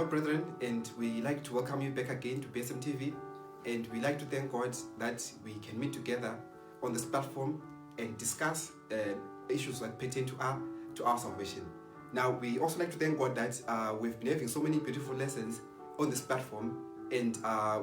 brethren, and we like to welcome you back again to BSM TV, and we like to thank God that we can meet together on this platform and discuss issues that pertain to our salvation. Now, we also like to thank God that we've been having so many beautiful lessons on this platform, and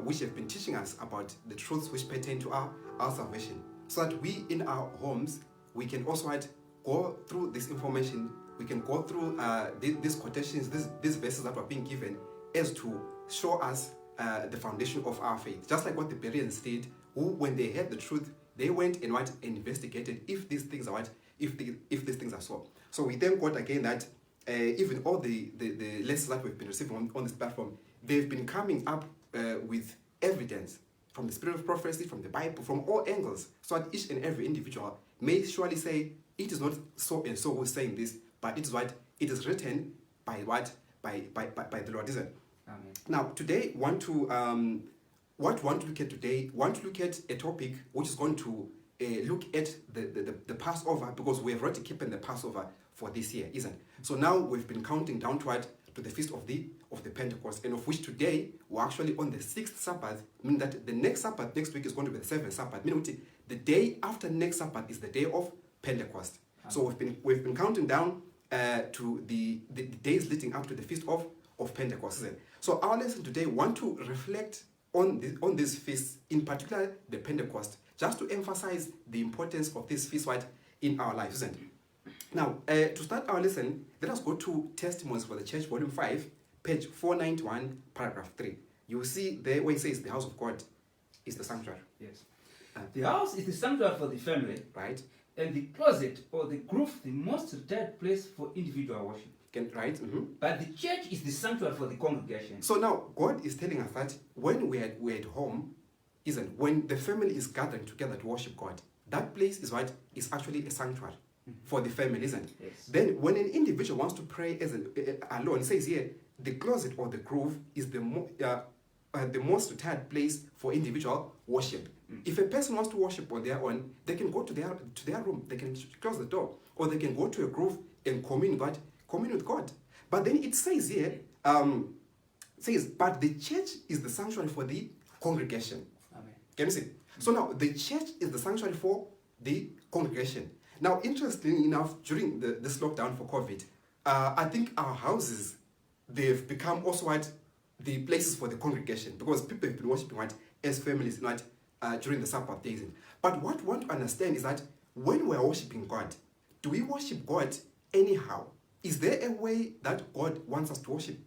which have been teaching us about the truths which pertain to our salvation, so that we in our homes, we can also go through this information. We can go through these quotations, these verses that were being given, as to show us the foundation of our faith. Just like what the Bereans did, who, when they heard the truth, they went and investigated if these things are if these things are so. So we thank God again that even all the lessons that we've been receiving on this platform, they've been coming up with evidence from the spirit of prophecy, from the Bible, from all angles, so that each and every individual may surely say, it is not so and so who's saying this, but it is what it is written by the Lord, isn't it? Amen. Now, today, want to look at today, want to look at a topic which is going to look at the Passover, because we have already kept the Passover for this year, isn't it? So now we've been counting down to the feast of the Pentecost, and of which today we're actually on the 6th Sabbath, meaning that the next Sabbath next week is going to be the 7th Sabbath, meaning the day after next Sabbath is the day of Pentecost. Amen. So we've been counting down to the days leading up to the feast of Pentecost. Isn't it? So our lesson today want to reflect on this feast, in particular the Pentecost, just to emphasize the importance of this feast in our lives, isn't it? Now, to start our lesson, let us go to Testimonies for the Church, Volume 5, page 491, paragraph 3. You will see there where it says the house of God is the sanctuary. Yes. The house is the sanctuary for the family. Right. And the closet or the grove, the most retired place for individual worship. Right. Mm-hmm. But the church is the sanctuary for the congregation. So now, God is telling us that when we're at home, when the family is gathering together to worship God, that place is actually a sanctuary for the family, isn't it? Yes. Then when an individual wants to pray alone, it says here, the closet or the grove is the most retired place for individual worship. If a person wants to worship on their own, they can go to their room, they can close the door, or they can go to a grove and commune with God. But then it says here, but the church is the sanctuary for the congregation. Amen. Can you see? So now the church is the sanctuary for the congregation. Now, interestingly enough, during this lockdown for COVID, I think our houses, they've become also the places for the congregation, because people have been worshiping as families during the Sabbath days. But what we want to understand is that when we are worshiping God, do we worship God anyhow? Is there a way that God wants us to worship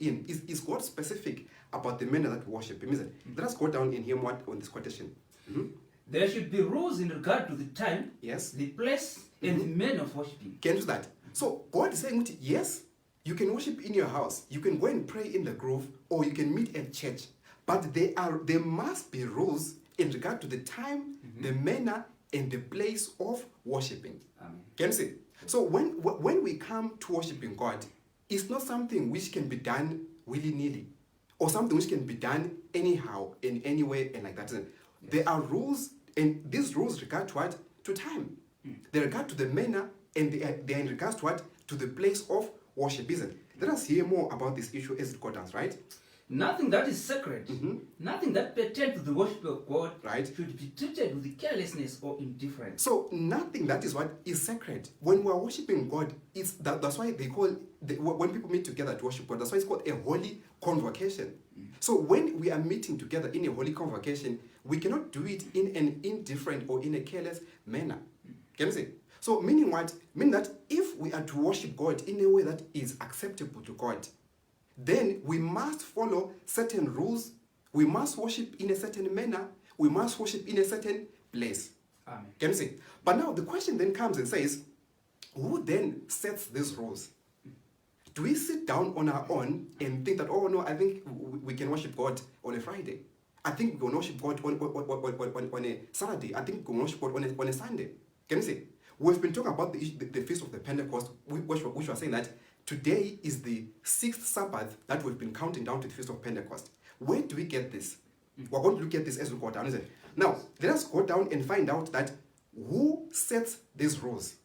in? Is God specific about the manner that we worship Him? Isn't it? Let us go down and hear what on this quotation. Mm-hmm. There should be rules in regard to the time, yes, the place, and the manner of worshiping. Can do that. So God is saying, yes, you can worship in your house, you can go and pray in the grove, or you can meet at church. But there must be rules in regard to the time, the manner, and the place of worshiping. Amen. Can you see? So when we come to worshiping God, it's not something which can be done willy-nilly, or something which can be done anyhow, in any way, and like that. Yes. There are rules, and these rules regard to what? To time. They regard to the manner, and they are in regards to what? To the place of worship, isn't it? Let us hear more about this issue as it goes down, right? Nothing that is sacred, nothing that pertains to the worship of God, right, should be treated with carelessness or indifference. So nothing that is what is sacred. When we are worshiping God, that's why they call when people meet together to worship God, that's why it's called a holy convocation. So when we are meeting together in a holy convocation, we cannot do it in an indifferent or in a careless manner. Can you see? So meaning what? Meaning that if we are to worship God in a way that is acceptable to God, then we must follow certain rules. We must worship in a certain manner. We must worship in a certain place. Amen. Can you see? But now the question then comes and says, who then sets these rules? Do we sit down on our own and think that, oh no, I think we can worship God on a Friday. I think we can worship God on a Saturday. I think we can worship God on a Sunday. Can you see? We've been talking about the Feast of the Pentecost, which was saying that today is the 6th Sabbath that we've been counting down to the Feast of Pentecost. Where do we get this? We're going to look at this as we go down, isn't it? Now, let us go down and find out that who sets these rules.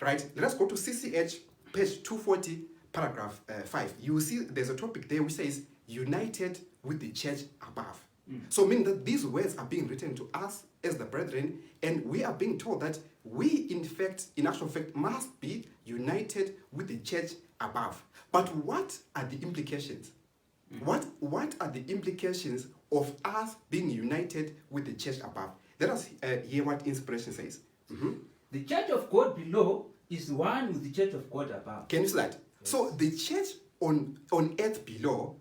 Right? Let us go to CCH, page 240, paragraph 5, you will see there's a topic there which says united with the church above. So meaning that these words are being written to us as the brethren, and we are being told that we in actual fact must be united with the church above. But what are the implications? What are the implications of us being united with the church above? Let us hear what inspiration says. The church of God below is one with the church of God above. Can you see that? Yes. So the church on earth below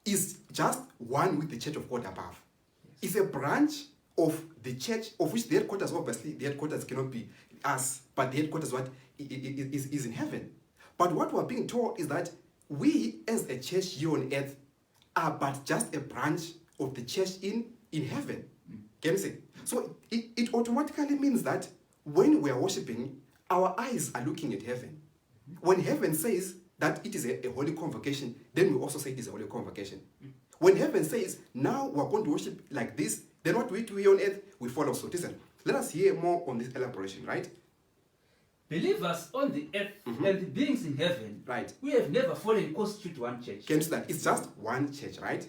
is just one with the church of God above. Yes. It's a branch of the church, of which the headquarters, obviously, the headquarters cannot be us, but the headquarters is in heaven. But what we're being told is that we, as a church here on earth, are but just a branch of the church in heaven. Can you see? So it automatically means that when we are worshiping, our eyes are looking at heaven. When heaven says that it is a holy convocation, then we also say it is a holy convocation. When heaven says, now we're going to worship like this, then what we do here on earth, we follow suit. Listen, let us hear more on this elaboration, right? Believers on the earth and the beings in heaven, right, we have never fallen constitute one church. Can you see that? It's just one church, right?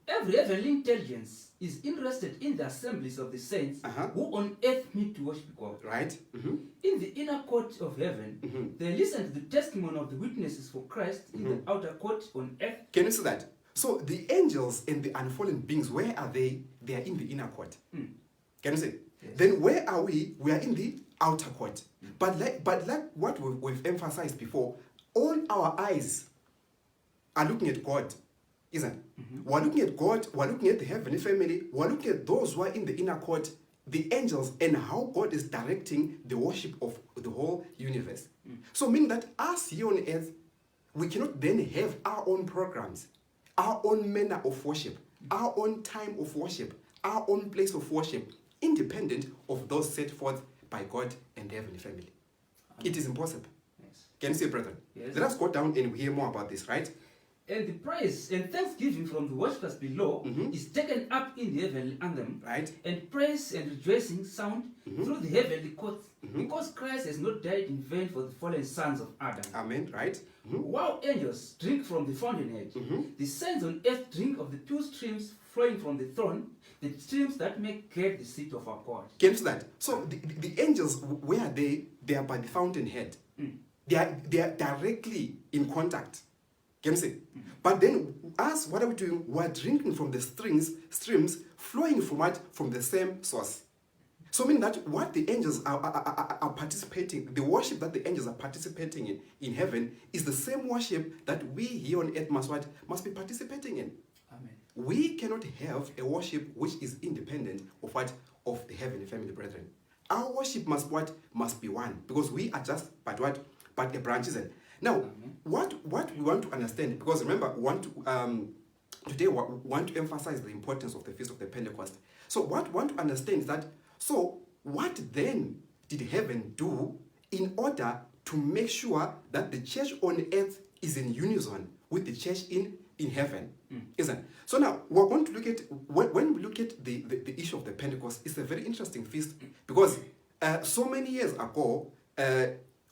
Every heavenly intelligence is interested in the assemblies of the saints who on earth meet to worship God. Right. In the inner court of heaven, they listen to the testimony of the witnesses for Christ in the outer court on earth. Can you see that? So the angels and the unfallen beings, where are they? They are in the inner court. Can you see? Yes. Then where are we? We are in the outer court. But like what we've emphasized before, all our eyes are looking at God, isn't it? We're looking at God, we're looking at the heavenly family, we're looking at those who are in the inner court, the angels, and how God is directing the worship of the whole universe. So meaning that us here on earth, we cannot then have our own programs, our own manner of worship, our own time of worship, our own place of worship, independent of those set forth by God and the heavenly family. It is impossible. Yes. Can you see, brethren? Yes. Let us go down and hear more about this, right? And the praise and thanksgiving from the worshippers below is taken up in the heavenly anthem, right? And praise and rejoicing sound through the heavenly courts, because Christ has not died in vain for the fallen sons of Adam. Amen, right? While angels drink from the fountainhead, the saints on earth drink of the two streams flowing from the throne, the streams that make glad the seat of our God. Can you see that? So the angels, where are they? They are by the fountainhead. They are directly in contact. Can you see? But then us, what are we doing? We're drinking from the streams flowing from what? From the same source. So meaning that what the angels are participating, the worship that the angels are participating in heaven is the same worship that we here on earth must be participating in. Amen. We cannot have a worship which is independent of what? Of the heavenly family, brethren. Our worship must be one, because we are just but a branch, isn't it? Now, what we want to understand, because remember, today we want to emphasize the importance of the Feast of the Pentecost. So what we want to understand is that, so what then did heaven do in order to make sure that the church on earth is in unison with the church in heaven? Isn't it? So now, we're going to look at, when we look at the issue of the Pentecost, it's a very interesting feast, because so many years ago,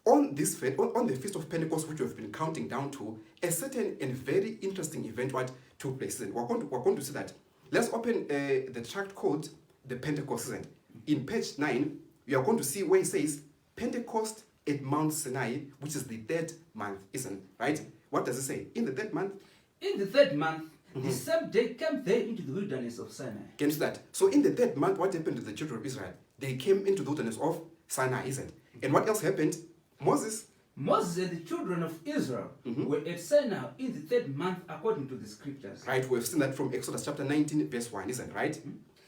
on the Feast of Pentecost, which we've been counting down to, a certain and very interesting event took place. And we're going to see that. Let's open the tract called the Pentecost. Isn't it? In page 9, we are going to see where it says Pentecost at Mount Sinai, which is the third month, isn't it? Right? What does it say? In the third month? In the third month, the same day came they into the wilderness of Sinai. Can you see that? So in the third month, what happened to the children of Israel? They came into the wilderness of Sinai, isn't it? And what else happened? Moses and the children of Israel were at Sinai in the third month according to the scriptures. Right, we've seen that from Exodus chapter 19, verse 1, isn't it? Right?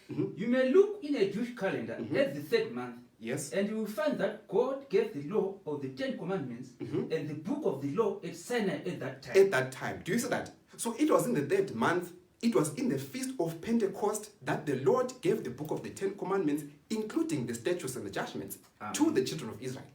You may look in a Jewish calendar at the third month. Yes. And you will find that God gave the law of the Ten Commandments and the book of the law at Sinai at that time. At that time. Do you see that? So it was in the third month, it was in the Feast of Pentecost that the Lord gave the book of the Ten Commandments, including the statutes and the judgments, to the children of Israel.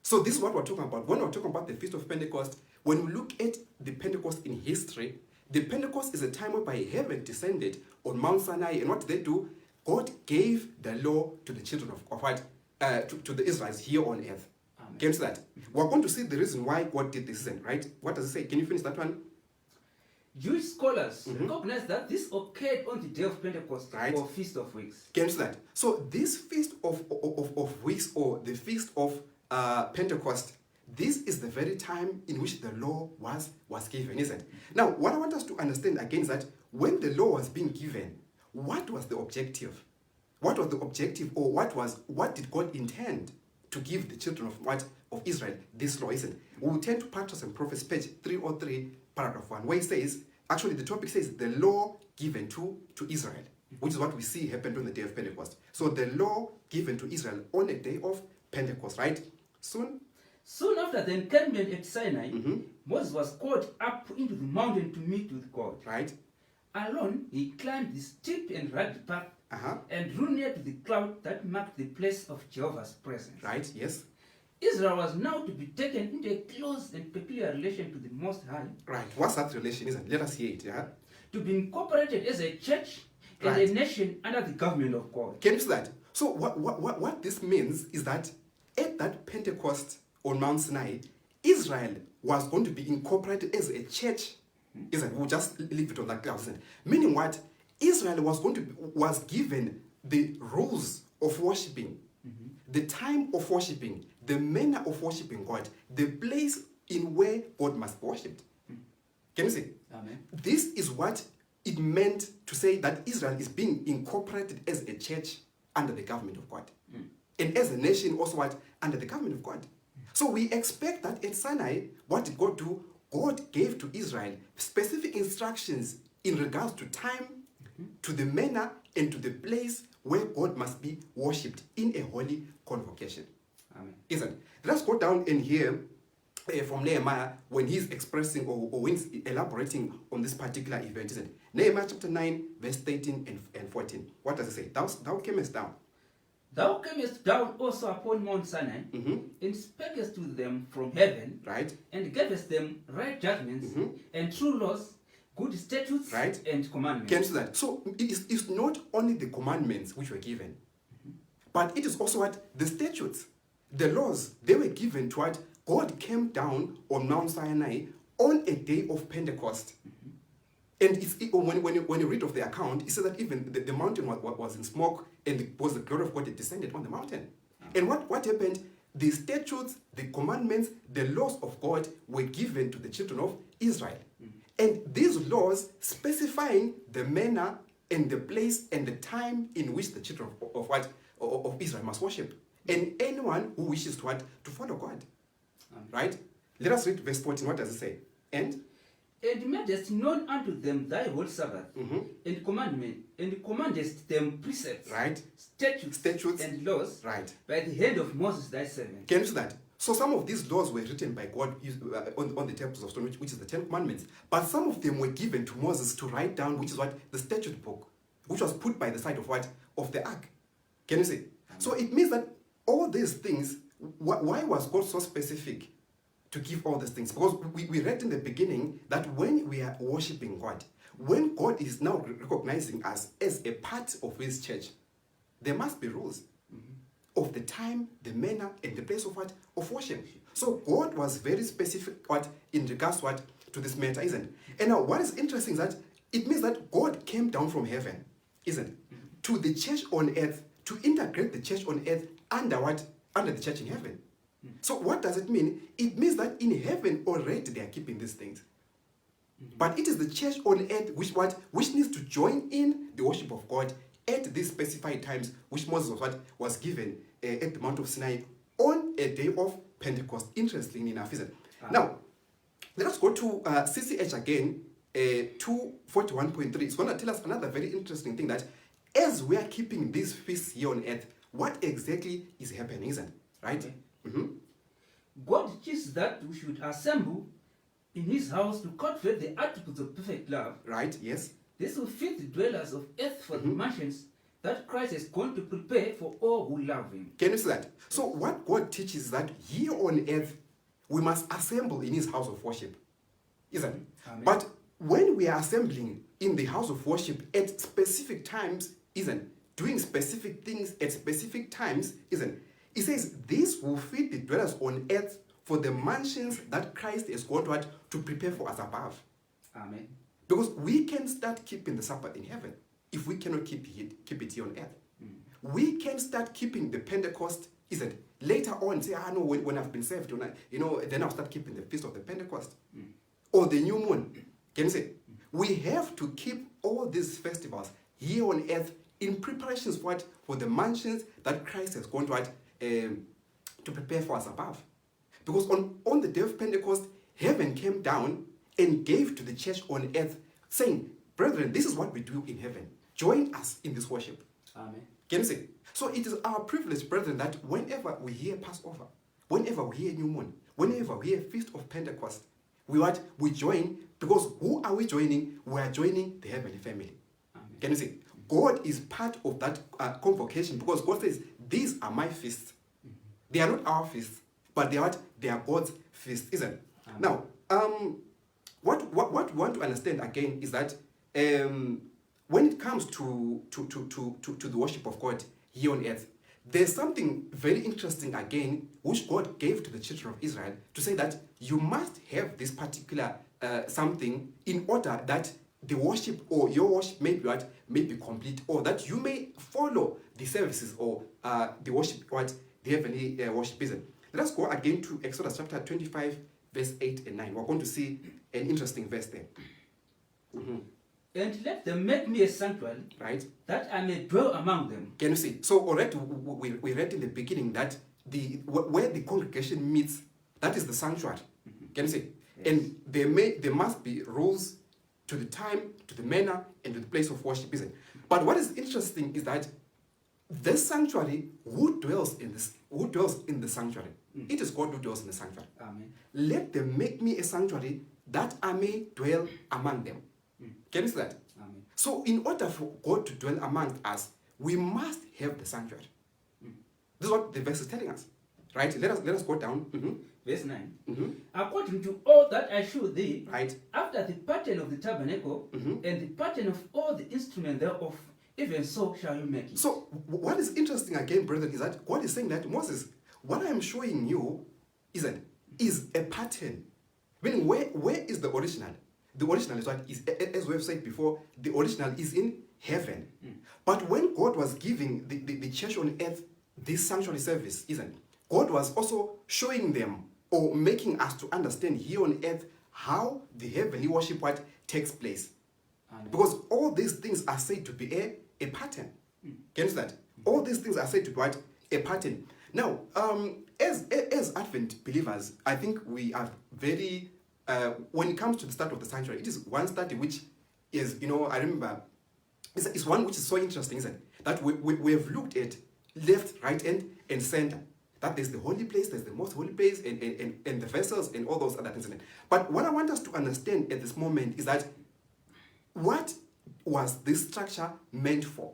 So this is what we're talking about. When we're talking about the Feast of Pentecost, when we look at the Pentecost in history, the Pentecost is a time whereby heaven descended on Mount Sinai, and what did they do? God gave the law to the children of what? To the Israelites here on earth. Can you see that? We're going to see the reason why God did this, isn't it? Right? What does it say? Can you finish that one? Jewish scholars recognize that this occurred on the day of Pentecost, Right. or Feast of Weeks. Can you see that? So this feast of weeks, or the feast of Pentecost, this is the very time in which the law was given, isn't it? Now, what I want us to understand again is that when the law was being given, what was the objective? What was the objective, or what did God intend to give the children of Israel this law, isn't it? We will turn to Patmos and Prophets, page 303, paragraph 1, where it says, actually the topic says the law given to Israel, which is what we see happened on the day of Pentecost. So the law given to Israel on the day of Pentecost, right? Soon after the encampment at Sinai, Moses was called up into the mountain to meet with God. Right. Alone, he climbed the steep and rugged path and drew near to the cloud that marked the place of Jehovah's presence. Right, yes. Israel was now to be taken into a close and peculiar relation to the Most High. Right. What's that relation, isn't it? Let us hear it, yeah? To be incorporated as a church and a nation under the government of God. Can you see that? So what this means is that at that Pentecost on Mount Sinai, Israel was going to be incorporated as a church, isn't it? We'll just leave it on that cloud, isn't it? Meaning what? Israel was given the rules of worshiping, the time of worshiping, the manner of worshiping God, the place in where God must be worshipped. Can you see? Amen. This is what it meant to say that Israel is being incorporated as a church under the government of God. And as a nation also under the government of God. So we expect that at Sinai, what did God do? God gave to Israel specific instructions in regards to time, to the manner, and to the place where God must be worshipped in a holy convocation. Amen. Isn't it? Let's go down in here from Nehemiah when he's expressing or when he's elaborating on this particular event, isn't it? Nehemiah chapter 9, verse 13 and 14. What does it say? Thou camest down. Thou camest down also upon Mount Sinai, and spakest to them from heaven, Right. and gavest them right judgments, and true laws, good statutes, Right. and commandments. Can you see that? So it's not only the commandments which were given, but it is also the statutes, the laws, they were given to what God came down on Mount Sinai on a day of Pentecost. And when you read of the account, it says that even the mountain was in smoke, and because the glory of God had descended on the mountain. And what happened? The statutes, the commandments, the laws of God were given to the children of Israel. And these laws specifying the manner and the place and the time in which the children of Israel must worship. And anyone who wishes to follow God. Right? Let us read verse 14. What does it say? And madest known unto them thy whole Sabbath, and commandest them precepts, right, statutes, and laws, right, by the hand of Moses thy servant. Can you see that? So some of these laws were written by God on the tables of stone, which is the 10 Commandments. But some of them were given to Moses to write down, which is the statute book, which was put by the side of the ark. Can you see? So it means that all these things, why was God so specific to give all these things? Because we read in the beginning that when we are worshiping God, when God is now recognizing us as a part of his church, there must be rules of the time, the manner, and the place of worship. So God was very specific in regards to this matter, isn't it? And now what is interesting is that it means that God came down from heaven, isn't it, to the church on earth, to integrate the church on earth under the church in heaven. So what does it mean? It means that in heaven already they are keeping these things. But it is the church on earth which needs to join in the worship of God at these specified times, which Moses was given at the Mount of Sinai on a day of Pentecost. Interestingly enough, isn't it? Now, let us go to CCH again, 241.3. It's going to tell us another very interesting thing, that as we are keeping these feasts here on earth, what exactly is happening, isn't it? Right? Okay. God teaches that we should assemble in his house to cultivate the articles of perfect love. Right, yes. This will fit the dwellers of earth for the mansions that Christ is going to prepare for all who love him. Can you see that? So what God teaches is that here on earth, we must assemble in his house of worship. Isn't it? Amen. But when we are assembling in the house of worship at specific times, isn't it? Doing specific things at specific times, isn't it? It says, this will feed the dwellers on earth for the mansions that Christ has gone to prepare for us above. Amen. Because we can start keeping the Sabbath in heaven if we cannot keep it here on earth. We can start keeping the Pentecost, isn't it? Later on, say, no, when I've been saved, then I'll start keeping the Feast of the Pentecost. Or the new moon. Can you say? We have to keep all these festivals here on earth in preparations for the mansions that Christ has gone to prepare for us above. Because on the day of Pentecost, heaven came down and gave to the church on earth, saying, brethren, this is what we do in heaven. Join us in this worship. Amen. Can you see? So it is our privilege, brethren, that whenever we hear Passover, whenever we hear New Moon, whenever we hear Feast of Pentecost, we join, because who are we joining? We are joining the heavenly family. Amen. Can you see? God is part of that convocation, because God says, these are my feasts. They are not our feasts, but they are what? They are God's feasts, isn't it? Amen. Now, what we want to understand again is that when it comes to the worship of God here on earth, there's something very interesting again which God gave to the children of Israel to say that you must have this particular something in order that the worship or your worship may be complete, or that you may follow the services or the worship, the heavenly worship is. Let us go again to Exodus chapter 25, verse 8 and 9. We're going to see an interesting verse there. And let them make me a sanctuary, Right? that I may dwell among them. Can you see? So already we read in the beginning that where the congregation meets, that is the sanctuary. Can you see? Yes. And there must be rules to the time, to the manner, and to the place of worship, isn't it? But what is interesting is that this sanctuary, who dwells in the sanctuary? It is God who dwells in the sanctuary. Amen. Let them make me a sanctuary that I may dwell among them. Can you see that? Amen. So in order for God to dwell amongst us, we must have the sanctuary. This is what the verse is telling us. Right? Let us go down. Verse 9. Mm-hmm. According to all that I shewed thee, Right? after the pattern of the tabernacle, and the pattern of all the instruments thereof, even so shall you make it. So what is interesting again, brethren, is that God is saying that, Moses, what I am showing you is a pattern. Meaning, where is the original? The original is what is, as we have said before, the original is in heaven. But when God was giving the church on earth this sanctuary service, God was also showing them or making us to understand here on earth how the heavenly worship takes place. Amen. Because all these things are said to be a pattern. Can you see that? All these things are said to be a pattern. Now, as Advent believers, I think we are very, when it comes to the start of the sanctuary, it is one study which is, I remember, it's one which is so interesting, isn't it? That we have looked at left, right, and center. That there's the holy place, there's the most holy place, and the vessels, and all those other things. But what I want us to understand at this moment is that what was this structure meant for?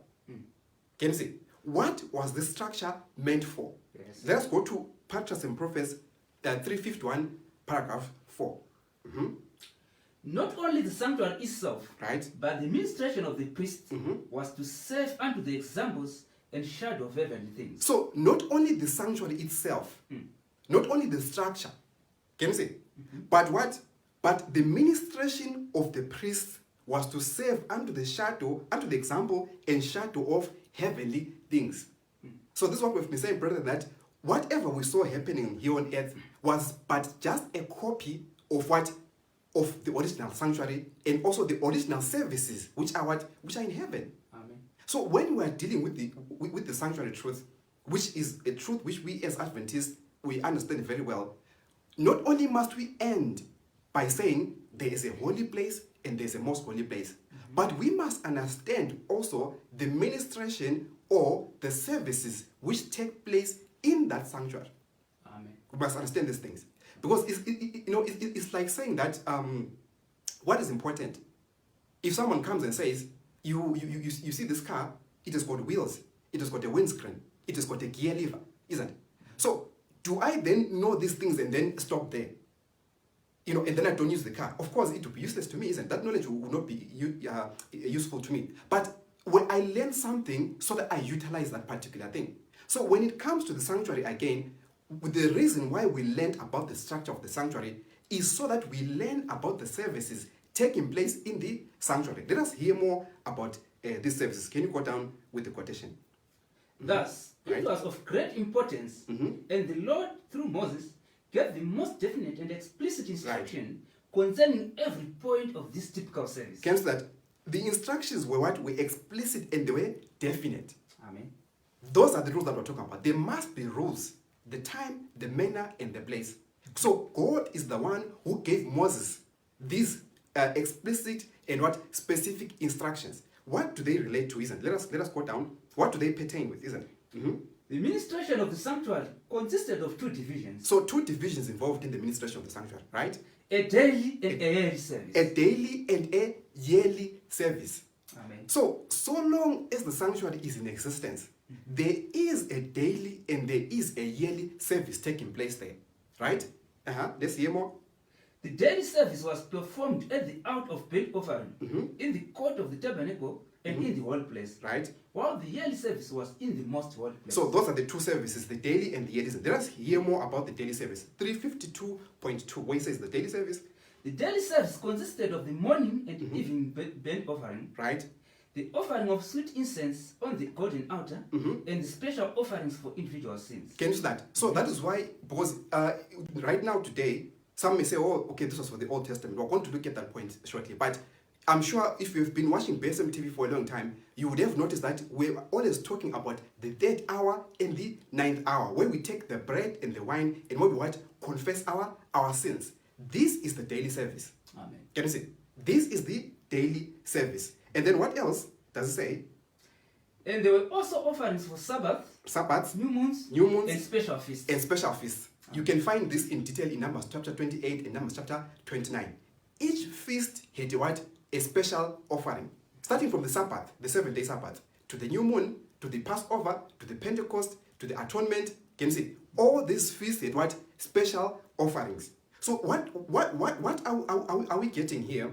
Can you see? What was this structure meant for? Yes. Let's go to Patriarchs and Prophets 351, paragraph 4. Not only the sanctuary itself, Right? but the ministration of the priest was to serve unto the examples and shadow of heavenly things. So not only the sanctuary itself, not only the structure, can you see? But what? But the ministration of the priest was to serve unto the shadow, unto the example and shadow of heavenly things. So this is what we've been saying, brother, that whatever we saw happening here on earth was but just a copy of what? Of the original sanctuary, and also the original services which are what? Which are in heaven. Amen. So when we are dealing with the sanctuary truth, which is a truth which we as Adventists, we understand very well, not only must we end by saying there is a holy place and there is a most holy place, but we must understand also the ministration or the services which take place in that sanctuary. Amen. We must understand these things. Because it's like saying that what is important? If someone comes and says, you see this car, it has got wheels, it has got a windscreen, it has got a gear lever, isn't it? So do I then know these things and then stop there? And then I don't use the car. Of course, it will be useless to me, isn't it? That knowledge will not be useful to me. But when I learn something so that I utilize that particular thing. So when it comes to the sanctuary again, the reason why we learned about the structure of the sanctuary is so that we learn about the services taking place in the sanctuary. Let us hear more about these services. Can you go down with the quotation? Thus, it Right. was of great importance, Mhm. and the Lord, through Moses, gave the most definite and explicit instruction concerning every point of this typical service. Can you see that? The instructions were what? Were explicit and they were definite. Amen. Those are the rules that we're talking about. There must be rules. The time, the manner, and the place. So God is the one who gave Moses these explicit and what specific instructions. What do they relate to? Isn't? Let us go down. What do they pertain with? Isn't? Mhm. The ministration of the sanctuary consisted of two divisions: So two divisions involved in the ministration of the sanctuary, right? a daily and a yearly service. A daily and a yearly service. Amen. So long as the sanctuary is in existence, there is a daily and there is a yearly service taking place there, right? Let's hear more. The daily service was performed at the out of burnt offering, in the court of the tabernacle, and in the holy place, Right? while the yearly service was in the most holy place. So those are the two services, the daily and the yearly. Let us hear more about the daily service. 352.2, where it says the daily service, the daily service consisted of the morning and evening burnt offering, right? the offering of sweet incense on the golden altar, and the special offerings for individual sins. Can you see that? So that is why, because right now today, some may say, oh, okay, this was for the Old Testament. We're going to look at that point shortly. But I'm sure if you've been watching BSM TV for a long time, you would have noticed that we're always talking about the 3rd hour and the 9th hour, where we take the bread and the wine and where we what? Confess our sins. This is the daily service. Amen. Can you see? This is the daily service. And then what else does it say? And there were also offerings for Sabbath, Sabbaths, new moons, new moons, and special feasts. and special feasts. You can find this in detail in Numbers chapter 28 and Numbers chapter 29. Each feast had what? A special offering. Starting from the Sabbath, the 7-day Sabbath, to the new moon, to the Passover, to the Pentecost, to the atonement. Can you see? All these feasts had what? Special offerings. So what are we getting here?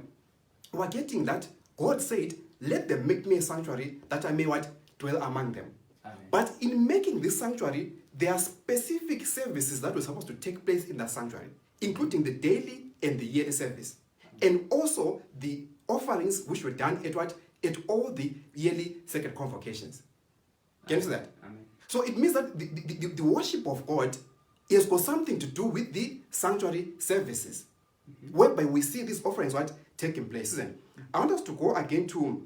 We're getting that God said, let them make me a sanctuary that I may what? Dwell among them. Amen. But in making this sanctuary, there are specific services that were supposed to take place in that sanctuary, including the daily and the yearly service. And also the offerings which were done at what? At all the yearly sacred convocations. Can you see that? Amen. So it means that the worship of God has got something to do with the sanctuary services, whereby we see these offerings what taking place. Isn't it? I want us to go again to,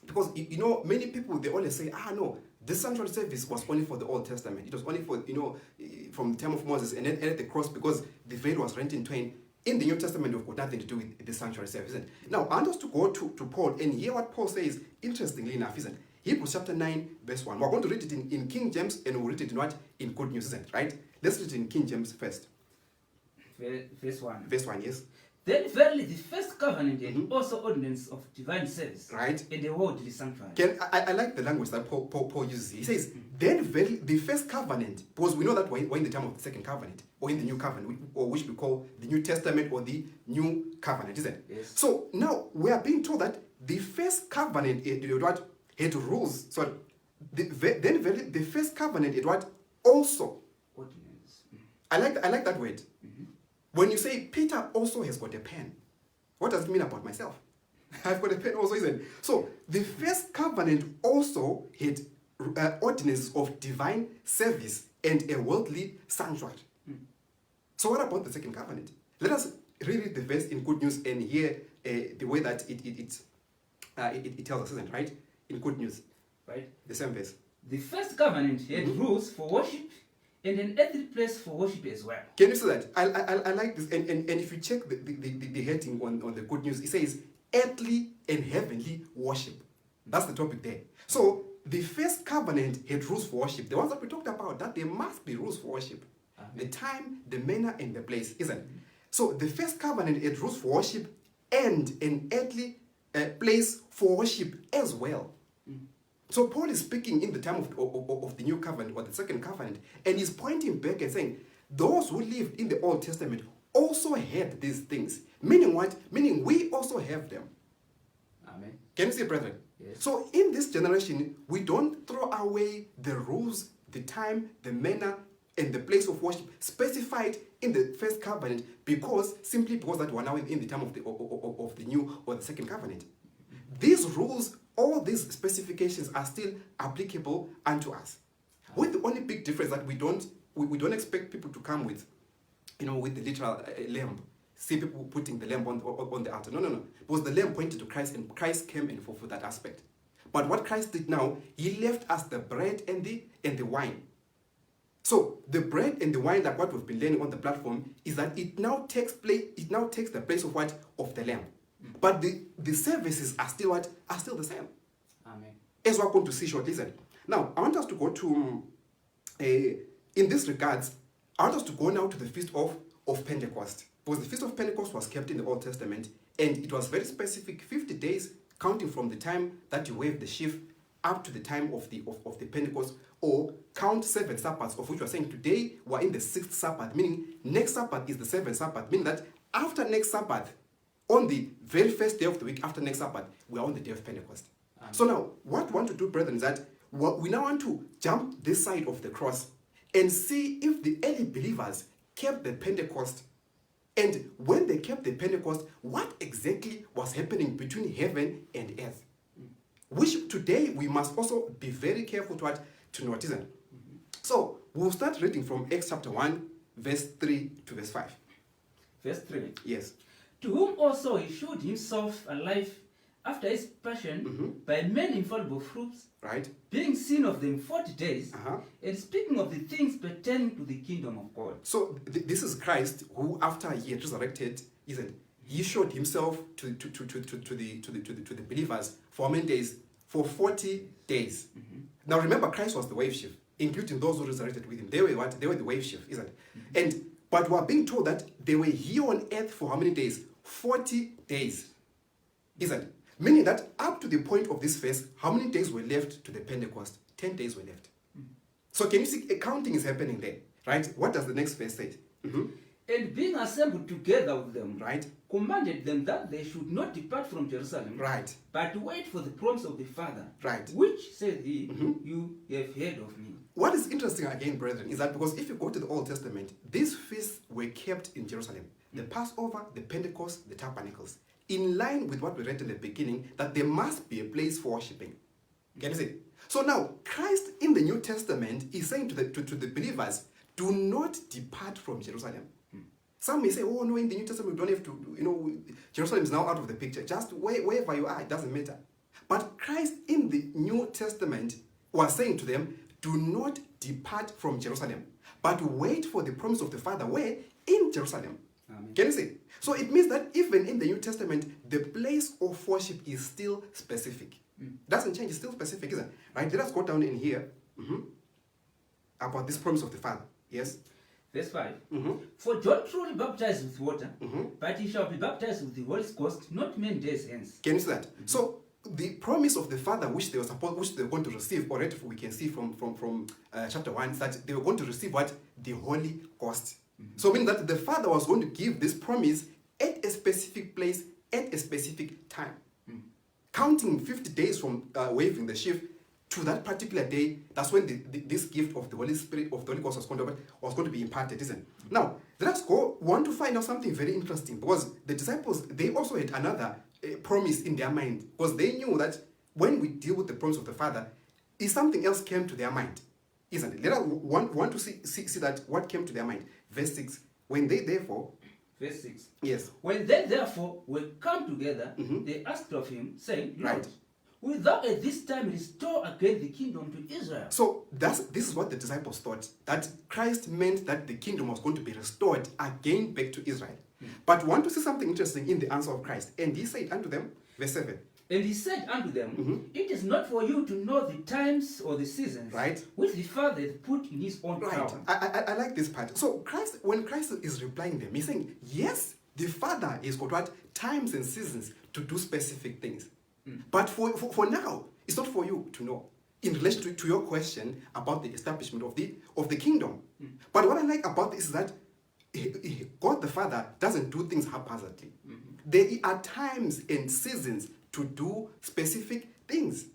because you know many people they always say, no, this sanctuary service was only for the Old Testament. It was only for from the time of Moses and then at the cross because the veil was rent in twain. In the New Testament, we've got nothing to do with the sanctuary service. Isn't it? Now I want us to go to Paul and hear what Paul says. Interestingly enough, isn't it? Hebrews chapter 9, verse 1. We're going to read it in King James and we'll read it in what? In Good News, isn't it? Right? Let's read it in King James first. Verse 1. Verse 1, yes. Then verily the first covenant and also ordinance of divine service, Right. and the worldly sanctuary. I like the language that Paul uses. He says, then verily the first covenant, because we know that we're in the time of the second covenant, or in the new covenant, or which we call the New Testament or the new covenant, isn't it? Yes. So now we are being told that the first covenant had rules. Sorry. Then verily the first covenant it what? Also. Ordinance. I like that word. When you say Peter also has got a pen, what does it mean about myself? I've got a pen also, isn't it? So the first covenant also had ordinances of divine service and a worldly sanctuary. So what about the second covenant? Let us read the verse in Good News and hear the way that it tells us, isn't it? Right? In Good News, Right? the same verse. The first covenant had rules for worship and an earthly place for worship as well. Can you see that? I like this. And if you check the heading on the Good News, it says earthly and heavenly worship. That's the topic there. So the first covenant had rules for worship. The ones that we talked about, that there must be rules for worship. The time, the manner, and the place, isn't it? So the first covenant had rules for worship and an earthly place for worship as well. So Paul is speaking in the time of the new covenant or the second covenant, and he's pointing back and saying, those who lived in the Old Testament also had these things. Meaning what? Meaning we also have them. Amen. Can you see, brethren? Yes. So in this generation, we don't throw away the rules the time, the manner, and the place of worship specified in the first covenant simply because that we're now in the time of the new or the second covenant. These rules, all these specifications are still applicable unto us. With the only big difference that we don't expect people to come with, with the literal lamb. See people putting the lamb on the altar. No. Because the lamb pointed to Christ, and Christ came and fulfilled that aspect. But what Christ did now, he left us the bread and the wine. So the bread and the wine, like what we've been learning on the platform, is that it now takes the place of what? Of the lamb. But the services are still what? Are still the same. Amen. As we're going to see shortly. Now, I want us to go to, in this regards, I want us to go now to the Feast of Pentecost. Because the Feast of Pentecost was kept in the Old Testament, and it was very specific, 50 days, counting from the time that you wave the sheaf up to the time of the Pentecost, or count 7 Sabbaths, of which we're saying today we're in the 6th Sabbath, meaning next Sabbath is the 7th Sabbath, meaning that after next Sabbath, on the very first day of the week after next Sabbath, we are on the day of Pentecost. So now, what we want to do, brethren, is that we now want to jump this side of the cross and see if the early believers kept the Pentecost. And when they kept the Pentecost, what exactly was happening between heaven and earth? Which today we must also be very careful to note, isn't it? So we'll start reading from Acts chapter 1, verse 3 to verse 5. Verse 3. Yes. To whom also he showed himself alive after his passion by many infallible fruits, right, being seen of them 40 days, and speaking of the things pertaining to the kingdom of God. So this is Christ who, after he had resurrected, he showed himself to the believers for how many days? For 40 days. Now remember, Christ was the wave sheaf, including those who resurrected with him. They were what? They were the wave sheaf, isn't it? But we are being told that they were here on earth for how many days? 40 days. Isn't it? Meaning that up to the point of this verse, how many days were left to the Pentecost? 10 days were left. So can you see accounting is happening there, right? What does the next verse say? And being assembled together with them, right, commanded them that they should not depart from Jerusalem, right, but wait for the promise of the Father, right, which, said he, you have heard of me. What is interesting again, brethren, is that because if you go to the Old Testament, these feasts were kept in Jerusalem. The Passover, the Pentecost, the Tabernacles. In line with what we read in the beginning, that there must be a place for worshiping. Can you see? So now, Christ in the New Testament is saying to the believers, do not depart from Jerusalem. Some may say, oh no, in the New Testament we don't have to, Jerusalem is now out of the picture. Just wherever you are, it doesn't matter. But Christ in the New Testament was saying to them, do not depart from Jerusalem, but wait for the promise of the Father. Where? In Jerusalem. Amen. Can you see? So it means that even in the New Testament, the place of worship is still specific. Doesn't change, it's still specific, isn't it? Right? Let us go down in here about this promise of the Father. Yes? Verse 5. For John truly baptized with water, but he shall be baptized with the Holy Ghost not many days hence. Can you see that? So the promise of the Father which they were going to receive, already we can see from chapter 1, is that they were going to receive what? The Holy Ghost. So meaning that the Father was going to give this promise at a specific place, at a specific time. Counting 50 days from waving the sheaf to that particular day, that's when this gift of the Holy Spirit, of the Holy Ghost was going to be imparted, isn't it? Now, let us go. We want to find out something very interesting, because the disciples, they also had another promise in their mind, because they knew that when we deal with the promise of the Father, if something else came to their mind, isn't it? Let us want to see that what came to their mind. Verse 6. When they therefore... Verse 6. Yes. When they therefore were come together, they asked of him, saying, Lord, right, will thou at this time restore again the kingdom to Israel? So this is what the disciples thought, that Christ meant that the kingdom was going to be restored again back to Israel. But we want to see something interesting in the answer of Christ. And he said unto them, verse 7. And he said unto them, It is not for you to know the times or the seasons, right, which the Father hath put in his own power. I like this part. So when Christ is replying them, he's saying, yes, the Father is got what? Times and seasons to do specific things. But for now, it's not for you to know in relation to your question about the establishment of the kingdom. But what I like about this is that God the Father doesn't do things haphazardly. There are times and seasons to do specific things.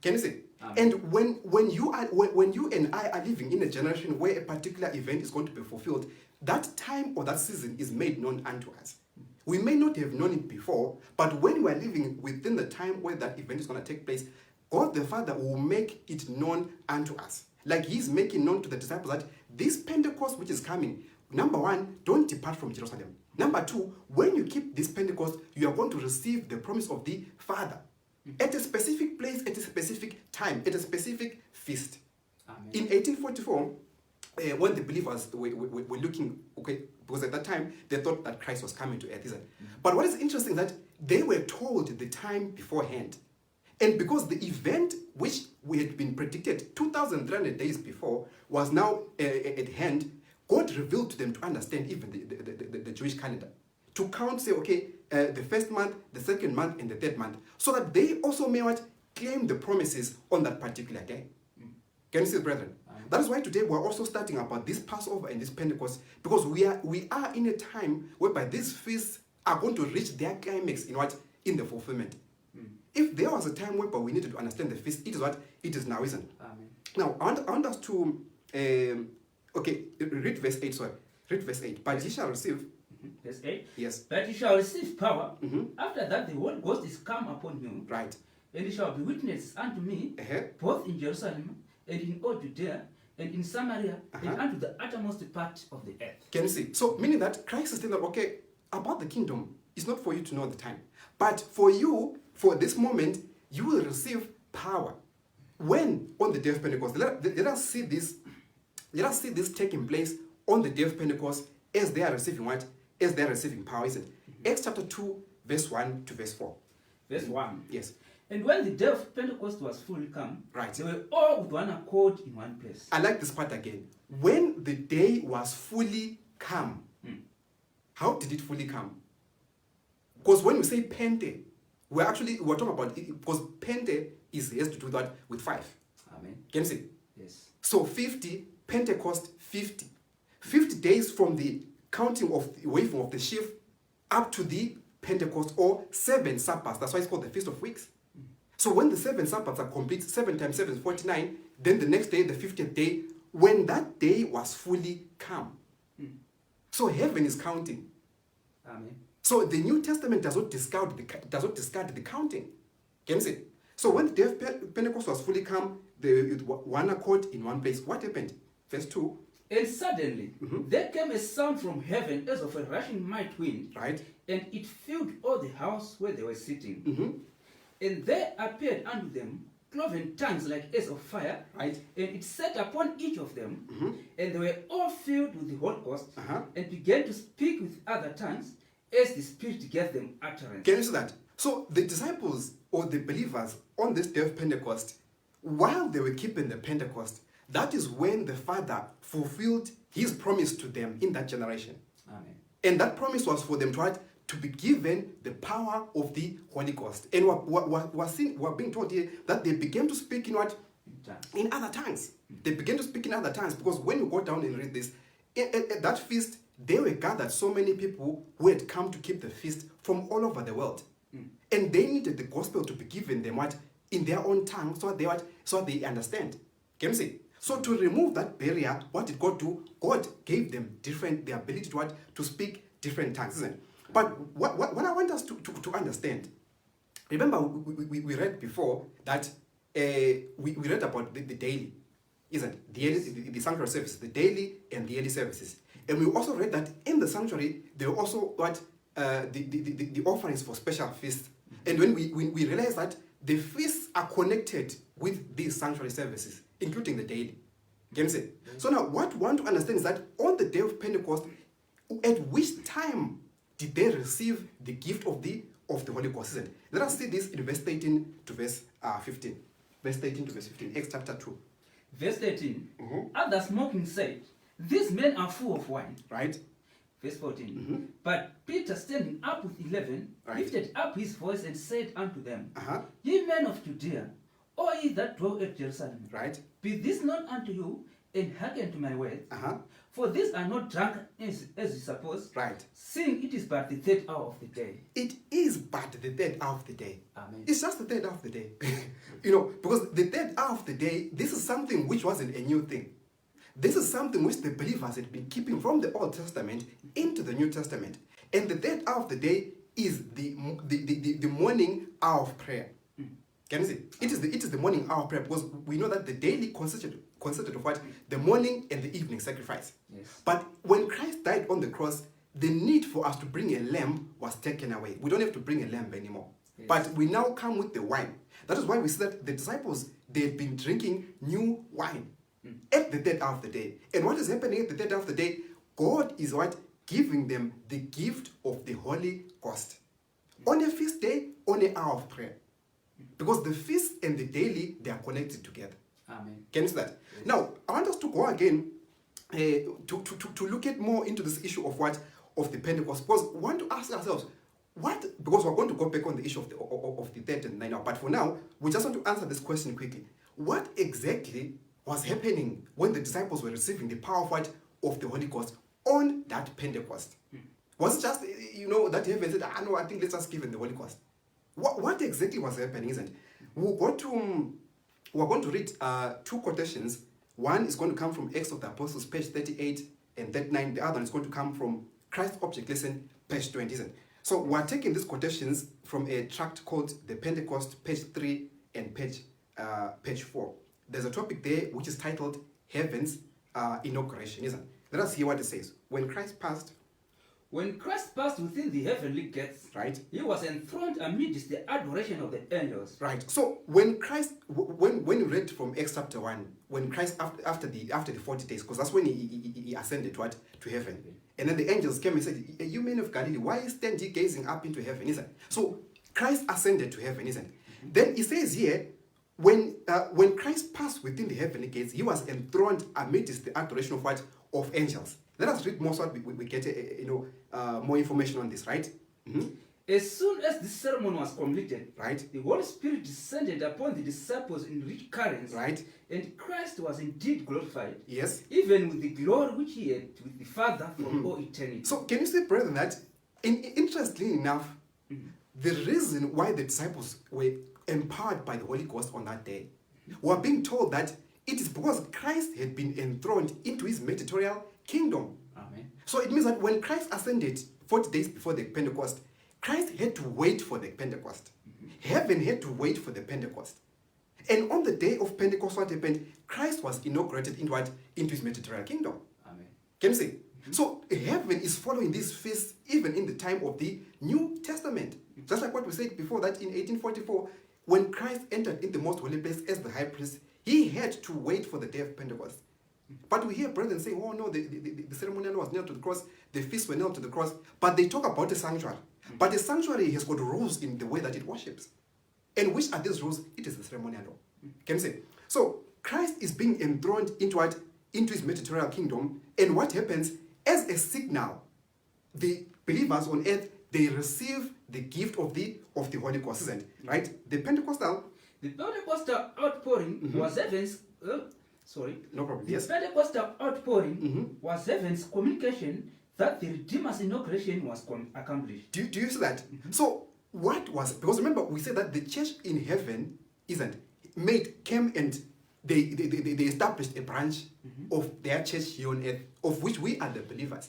Can you see? Amen. And when you and I are living in a generation where a particular event is going to be fulfilled, that time or that season is made known unto us. We may not have known it before, but when we are living within the time where that event is going to take place, God the Father will make it known unto us. Like he's making known to the disciples that this Pentecost which is coming, number one, don't depart from Jerusalem. Number two, when you keep this Pentecost, you are going to receive the promise of the Father at a specific place, at a specific time, at a specific feast. Amen. In 1844, when the believers were looking, okay, because at that time they thought that Christ was coming to earth, isn't it? But what is interesting is that they were told the time beforehand. And because the event which we had been predicted 2,300 days before was now at hand, God revealed to them to understand even the Jewish calendar. To count, say, okay, the first month, the second month, and the third month, so that they also may what claim the promises on that particular day. Can you see, brethren? That is why today we're also starting about this Passover and this Pentecost, because we are in a time whereby these feasts are going to reach their climax in what? In the fulfillment. If there was a time whereby we needed to understand the feast, it is what? It is now, isn't it? Amen. Now, I want us to, okay, read verse 8, sorry. Read verse 8. But ye shall receive. Verse 8. Yes. But you shall receive power. After that the Holy Ghost is come upon you. Right. And you shall be witnesses unto me, both in Jerusalem and in all Judea and in Samaria and unto the uttermost part of the earth. Can you see? So, meaning that Christ is saying that, okay, about the kingdom, it's not for you to know the time. But for you, for this moment, you will receive power. When? On the day of Pentecost. Let us see this. Let us see this taking place on the day of Pentecost as they are receiving what? As they are receiving power, is it? Acts chapter 2, verse 1 to verse 4. Verse 1. Yes. And when the day of Pentecost was fully come, Right. they were all with one accord in one place. I like this part again. When the day was fully come. How did it fully come? Because when we say Pente, we're talking about it because Pente has to do that with 5. Amen. Can you see? Yes. So 50, Pentecost 50. 50 days from the counting of the waving of the sheaf up to the Pentecost, or 7 Sabbaths. That's why it's called the Feast of Weeks. So when the 7 Sabbaths are complete, 7 times 7 is 49, then the next day, the 50th day, when that day was fully come. So heaven is counting. Amen. So the New Testament does not discard the counting. Can you see? So when the day of Pentecost was fully come, one accord in one place. What happened? Verse 2. And suddenly there came a sound from heaven as of a rushing mighty wind, Right. and it filled all the house where they were sitting. And there appeared unto them cloven tongues like as of fire, Right. and it sat upon each of them, and they were all filled with the Holy Ghost, Uh-huh. and began to speak with other tongues as the Spirit gave them utterance. Can you see that? So the disciples or the believers on this day of Pentecost, while they were keeping the Pentecost, that is when the Father fulfilled his promise to them in that generation. Amen. And that promise was for them to be given the power of the Holy Ghost. And we're being told here that they began to speak in what? Tongues. In other tongues. They began to speak in other tongues, because when you go down and read this, at that feast, they were gathered so many people who had come to keep the feast from all over the world. And they needed the gospel to be given them what? In their own tongue, so they understand. Can you see? So to remove that barrier, what did God do? God gave them the ability to speak different tongues, isn't it? But what I want us to understand, remember we read before that we read about the daily, isn't it? The sanctuary services, the daily and the early services. And we also read that in the sanctuary, there were also the offerings for special feasts. And when we realize that the feasts are connected with these sanctuary services, including the daily. Can you see? So now what we want to understand is that on the day of Pentecost, at which time did they receive the gift of the Holy Ghost? Isn't it? Let us see this in verse 13 to verse 15. Verse 13 to verse 15, Acts chapter 2. Verse 13. Others mocking said, these men are full of wine. Right? Verse 14. But Peter, standing up with 11, Right. lifted up his voice and said unto them, Uh-huh. Ye men of Judea, all ye that dwell at Jerusalem, Right? be this known unto you, and hearken to my words. Uh-huh. For these are not drunk as you suppose, Right. seeing it is but the third hour of the day. It is but the third hour of the day. Amen. It's just the third hour of the day. Because the third hour of the day, this is something which wasn't a new thing. This is something which the believers had been keeping from the Old Testament into the New Testament. And the third hour of the day is the morning hour of prayer. Can you see? It is the morning hour of prayer, because we know that the daily consisted of what? The morning and the evening sacrifice. Yes. But when Christ died on the cross, the need for us to bring a lamb was taken away. We don't have to bring a lamb anymore. Yes. But we now come with the wine. That is why we see that the disciples, they had been drinking new wine at the third hour of the day. And what is happening at the third hour of the day? God is what? Giving them the gift of the Holy Ghost. On a feast day, on an hour of prayer. Because the feast and the daily, they are connected together. Amen. Can you see that? Yes. Now, I want us to go again to look at more into this issue of what? Of the Pentecost. Because we want to ask ourselves, what? Because we're going to go back on the issue of the third and ninth hour. But for now, we just want to answer this question quickly. What exactly was happening when the disciples were receiving the power of what? Of the Holy Ghost on that Pentecost? Was it just, that heaven said, no, I think let's just give them the Holy Ghost? What exactly was happening, isn't it? We're going to read two quotations. One is going to come from Acts of the Apostles, page 38 and 39. The other one is going to come from Christ Object Lesson, page 20, isn't it? So we're taking these quotations from a tract called The Pentecost, page 3 and page 4. There's a topic there which is titled Heaven's Inauguration, isn't it? Let us hear what it says. When Christ passed within the heavenly gates, right, he was enthroned amidst the adoration of the angels. right. So when Christ, when you read from Acts chapter 1, when Christ after the 40 days, because that's when he ascended to heaven, and then the angels came and said, "You men of Galilee, why stand ye gazing up into heaven?" Isn't it? So Christ ascended to heaven, isn't it? Then he says here, when Christ passed within the heavenly gates, he was enthroned amidst the adoration of what? Of angels. Let us read more so that we get more information on this, right? Mm-hmm. As soon as the ceremony was completed, Right. the Holy Spirit descended upon the disciples in rich currents, Right. and Christ was indeed glorified, Yes. even with the glory which he had with the Father from all eternity. So can you see, brethren, that interestingly enough, the reason why the disciples were empowered by the Holy Ghost on that day, were being told that it is because Christ had been enthroned into his mediatorial kingdom. Amen. So it means that when Christ ascended 40 days before the Pentecost, Christ had to wait for the Pentecost. Heaven had to wait for the Pentecost. And on the day of Pentecost, what happened? Christ was inaugurated into what? Into his mediatorial kingdom. Amen. Can you see? So heaven is following this feast even in the time of the New Testament. Just like what we said before, that in 1844, when Christ entered in the most holy place as the high priest, he had to wait for the day of Pentecost. But we hear brethren saying, oh no, the ceremonial was nailed to the cross, the feasts were nailed to the cross, but they talk about a sanctuary. But the sanctuary has got rules in the way that it worships. And which are these rules? It is the ceremonial law. Can you see? So Christ is being enthroned into what? Into his mediatorial kingdom. And what happens? As a signal, the believers on earth, they receive the gift of the Holy Ghost, isn't it? Right? The Pentecostal. The Pentecostal outpouring was heaven's. No problem. The Yes. Pentecostal outpouring was heaven's communication that the Redeemer's inauguration was accomplished. Do you see that? So what was, because remember we said that the church in heaven came and they established a branch of their church here on earth, of which we are the believers.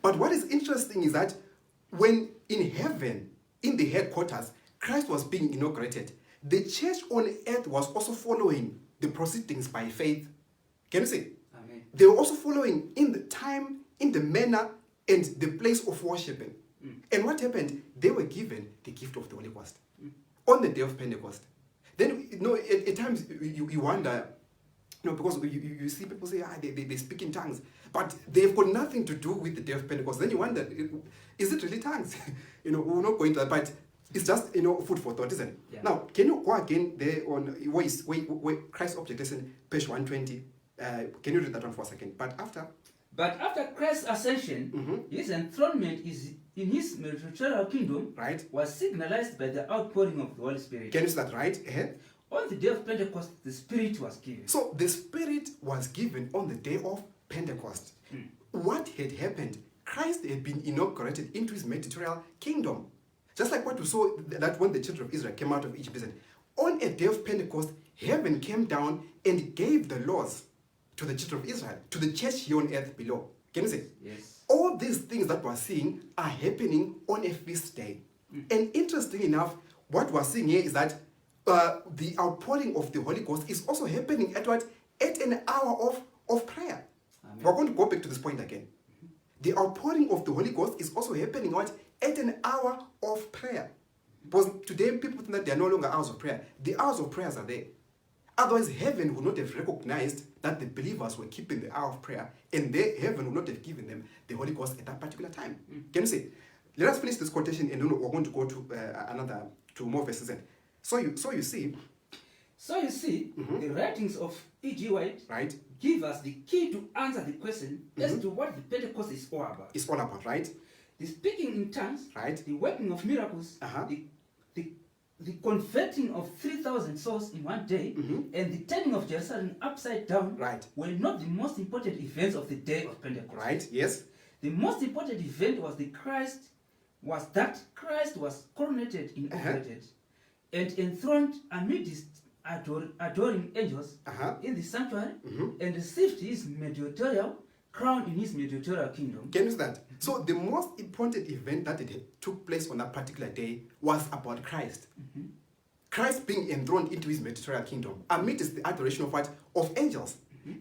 But what is interesting is that when in heaven, in the headquarters, Christ was being inaugurated, the church on earth was also following the proceedings by faith. Can you see? Amen. They were also following in the time, in the manner, and the place of worshiping. And what happened? They were given the gift of the Holy Ghost on the day of Pentecost. Then, at times you wonder, because you see people say, they speak in tongues, but they've got nothing to do with the day of Pentecost. Then you wonder, is it really tongues? We're not going to that, but it's just, food for thought, isn't it? Yeah. Now, can you go again there on where Christ Object Lesson, page 120? Can you read that one for a second? But after Christ's ascension, his enthronement is in his mediatorial kingdom, right, was signalized by the outpouring of the Holy Spirit. can you see that, right? On the day of Pentecost, the Spirit was given. So the Spirit was given on the day of Pentecost. What had happened? Christ had been inaugurated into his mediatorial kingdom. Just like what we saw that when the children of Israel came out of Egypt. Listen, on a day of Pentecost, heaven came down and gave the laws to the children of Israel, to the church here on earth below. Can you see? Yes. All these things that we're seeing are happening on a feast day. And interestingly enough, what we're seeing here is that the outpouring of the Holy Ghost is also happening at what? At an hour of prayer. Amen. We're going to go back to this point again. The outpouring of the Holy Ghost is also happening what? At an hour of prayer. Because today people think that they are no longer hours of prayer. The hours of prayers are there. Otherwise, heaven would not have recognized that the believers were keeping the hour of prayer, and heaven would not have given them the Holy Ghost at that particular time. Can you see? Let us finish this quotation, and then we're going to go to two more verses. So you see, So you see, the writings of E.G. White right? give us the key to answer the question as to what the Pentecost is all about. It's all about, right? The speaking in tongues, Right. the working of miracles, Uh-huh. the converting of 3,000 souls in one day, and the turning of Jerusalem upside down Right. were not the most important events of the day of Pentecost. Right? Yes. The most important event was that Christ was coronated, inaugurated, and enthroned amidst adoring angels in the sanctuary, and received his mediatorial crown in his mediatorial kingdom. Can you see that? So the most important event that took place on that particular day was about Christ. Christ being enthroned into his mediatorial kingdom amidst the adoration of what? Of angels.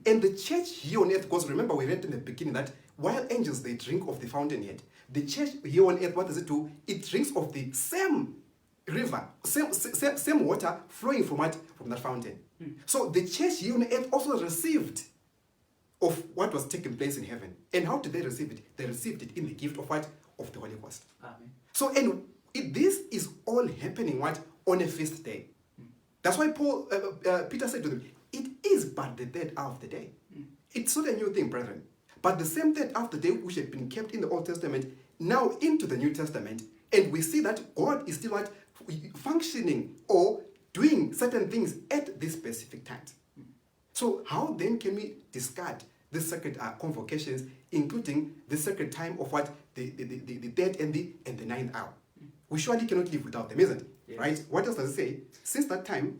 And the church here on earth, because remember we read in the beginning that while angels they drink of the fountainhead, the church here on earth, what does it do? It drinks of the same river, same water flowing from that fountain. So the church here on earth also received of what was taking place in heaven. And how did they receive it? They received it in the gift of what? Of the Holy Ghost. Amen. So, and this is all happening what? On a feast day. That's why Peter said to them, it is but the third hour of the day. It's not a new thing, brethren. But the same third hour of the day which had been kept in the Old Testament, now into the New Testament, and we see that God is still what? Functioning or doing certain things at these specific times. So how then can we discard the sacred convocations, including the sacred time of what? The third and the ninth hour? We surely cannot live without them, isn't it? Yes. Right? What else does it say? Since that time,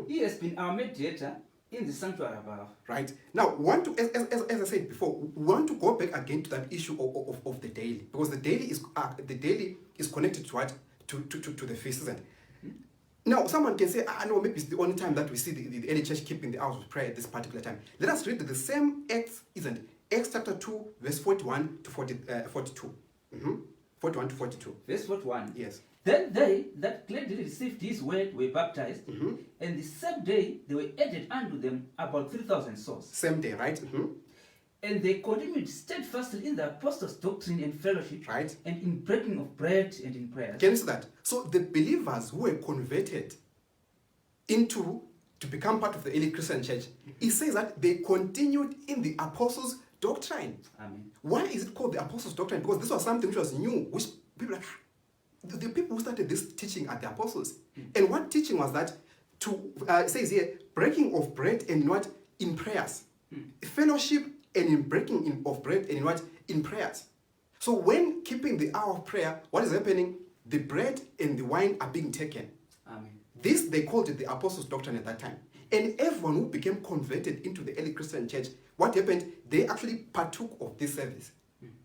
He has been our mediator in the sanctuary above. right? Now, as I said before, we want to go back again to that issue of the daily, because the daily is connected to what? To the feast, isn't it? Now, someone can say, no, maybe it's the only time that we see the early church keeping the hours of prayer at this particular time. Let us read the same Acts, isn't it? Acts chapter 2, verse 41 to 42. 41 to 42. Verse 41. Yes. Then they that gladly received his word were baptized, and the same day they were added unto them about 3,000 souls. Same day, right? And they continued steadfastly in the apostles' doctrine and fellowship, Right. and in breaking of bread and in prayers. Can you see that? So the believers who were converted to become part of the early Christian church, it says that they continued in the apostles' doctrine. Amen. Why is it called the apostles' doctrine? Because this was something which was new, which people like, the people who started this teaching are the apostles. And what teaching was that? It says here, breaking of bread and what? In prayers. Fellowship and in breaking of bread and in what? In prayers. So when keeping the hour of prayer, what is happening? The bread and the wine are being taken. Amen. This, they called it the apostles' doctrine at that time. And everyone who became converted into the early Christian church, what happened? They actually partook of this service.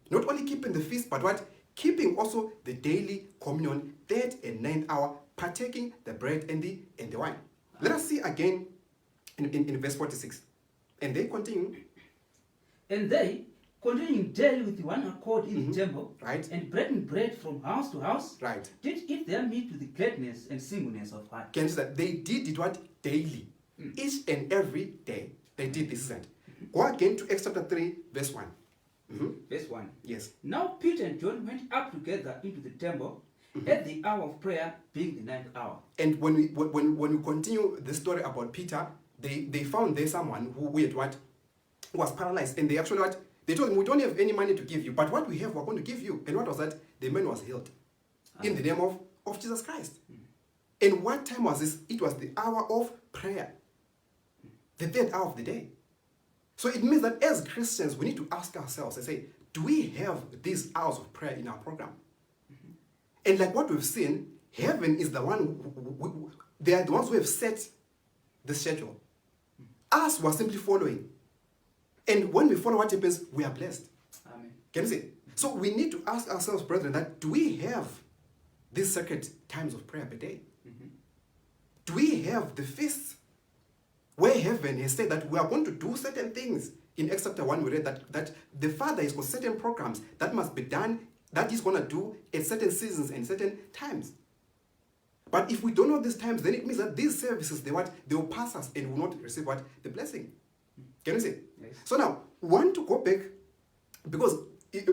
Not only keeping the feast, but what? Keeping also the daily communion, third and ninth hour, partaking the bread and the wine. Let us see again in verse 46. And they continue. And they, continuing daily with one accord in the temple, Right. and breaking bread from house to house, Right. did eat their meat with the gladness and singleness of heart. Can you see that? They did it what? Daily. Each and every day. They did this. Go again to Acts chapter 3, verse 1. Verse 1. Yes. Now Peter and John went up together into the temple at the hour of prayer, being the ninth hour. And when we continue the story about Peter, they found there someone who was paralyzed, and they actually they told him, we don't have any money to give you, but what we have we're going to give you. And what was that? The man was healed in the name of Jesus Christ. And what time was this? It was the hour of prayer. The third hour of the day. So it means that as Christians, we need to ask ourselves and say, do we have these hours of prayer in our program? And like what we've seen, heaven is the one, they are the ones who have set the schedule. Us, we're simply following. And when we follow what happens, we are blessed. Amen. Can you see? So we need to ask ourselves, brethren, that do we have these sacred times of prayer per day? Do we have the feasts where heaven has said that we are going to do certain things? In Acts chapter 1, we read that the Father has got certain programs that must be done, that He's going to do at certain seasons and certain times. But if we don't know these times, then it means that these services, they will pass us and will not receive what? The blessing. Can you see? Yes. So now, we want to go back, because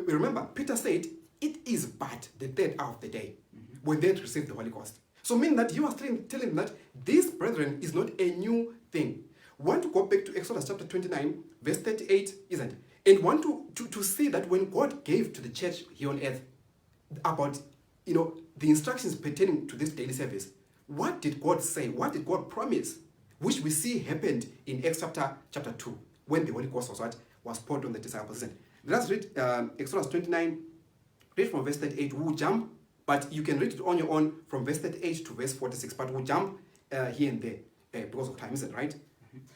remember, Peter said, it is but the third hour of the day when they receive the Holy Ghost. So meaning that you are telling them that this, brethren, is not a new thing. Want to go back to Exodus chapter 29, verse 38, isn't it? And want to see that when God gave to the church here on earth about, the instructions pertaining to this daily service, what did God say? What did God promise? Which we see happened in Acts chapter 2, when the Holy Ghost was poured on the disciples. Let's read Exodus 29, read from verse 38. We'll jump, but you can read it on your own from verse 38 to verse 46, but we'll jump here and there because of time, isn't it, right?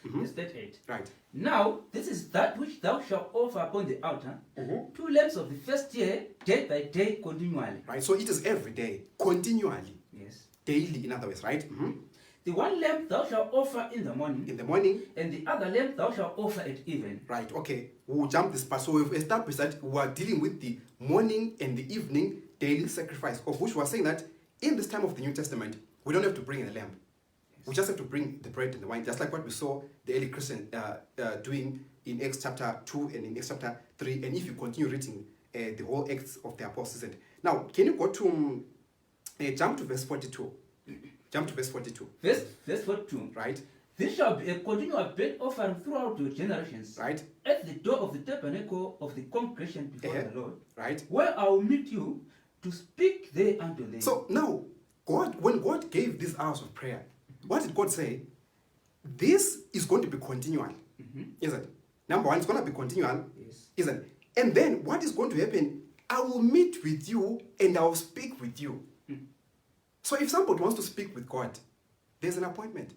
Verse 38. Right. Now, this is that which thou shalt offer upon the altar, 2 lambs of the first year, day by day, continually. Right, so it is every day, continually. Yes. Daily, in other words, right? The one lamb thou shalt offer in the morning. In the morning. And the other lamb thou shalt offer at even. Right, okay. We'll jump this part. So we've established that we are dealing with the morning and the evening daily sacrifice, of which we are saying that in this time of the New Testament, we don't have to bring a lamb. We just have to bring the bread and the wine, just like what we saw the early Christians doing in Acts chapter 2 and in Acts chapter 3. And if you continue reading the whole Acts of the Apostles. Now, can you go to, jump to verse 42? Jump to verse 42. Verse 42. Right. This shall be a continual burnt offering throughout your generations. Right. At the door of the tabernacle of the congregation before the Lord. Right. Where I will meet you to speak there unto them. So now, when God gave these hours of prayer, what did God say? This is going to be continual. Isn't it? Number one, it's going to be continual. Yes. Isn't it? And then what is going to happen? I will meet with you and I will speak with you. So if somebody wants to speak with God, there's an appointment.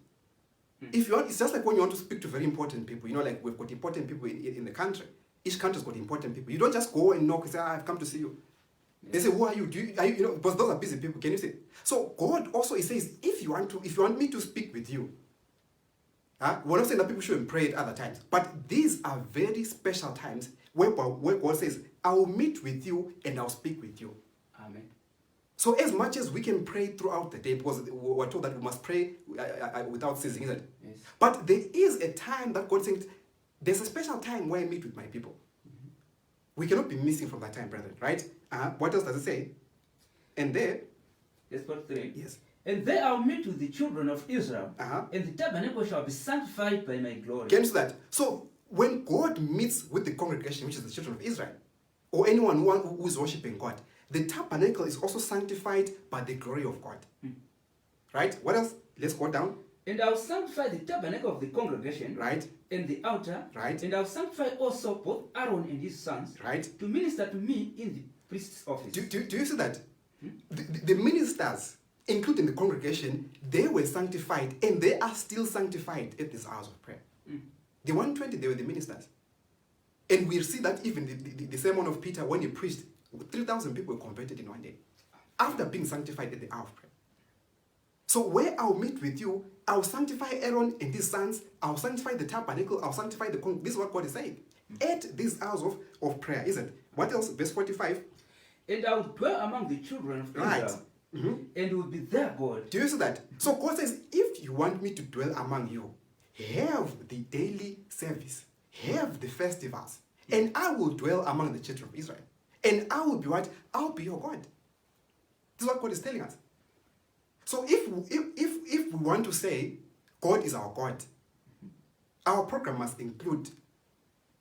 If you want, it's just like when you want to speak to very important people. Like we've got important people in the country. Each country's got important people. You don't just go and knock and say, I've come to see you. Yes. They say, who are you? Because those are busy people. Can you see? So God also, He says, if you want me to speak with you, we're not saying that people shouldn't pray at other times, but these are very special times where God says, I will meet with you and I'll speak with you. Amen. So as much as we can pray throughout the day, because we're told that we must pray without ceasing, isn't it? Yes. But there is a time that God says, there's a special time where I meet with my people. We cannot be missing from that time, brethren, right? What else does it say? And there... Verse 43. Yes. And there I'll meet with the children of Israel, and the tabernacle shall be sanctified by my glory. Can you see that? So when God meets with the congregation, which is the children of Israel, or anyone who is worshiping God, the tabernacle is also sanctified by the glory of God. Right? What else? Let's go down. And I'll sanctify the tabernacle of the congregation, right, and the altar, right, and I'll sanctify also both Aaron and his sons, right, to minister to me in the priest's office. Do you see that? The ministers, including the congregation, they were sanctified, and they are still sanctified at these hours of prayer. The 120, they were the ministers. And we see that even the sermon of Peter, when he preached, 3,000 people were converted in one day, after being sanctified at the hour of prayer. So where I'll meet with you, I'll sanctify Aaron and his sons, I'll sanctify the tabernacle, I'll sanctify the this is what God is saying. At these hours of prayer, isn't it? What else? Verse 45. And I'll dwell among the children of Israel, and will be their God. Do you see that? So God says, if you want me to dwell among you, have the daily service, have the festivals, and I will dwell among the children of Israel. And I will be what? I'll be your God. This is what God is telling us. So if we want to say God is our God, our program must include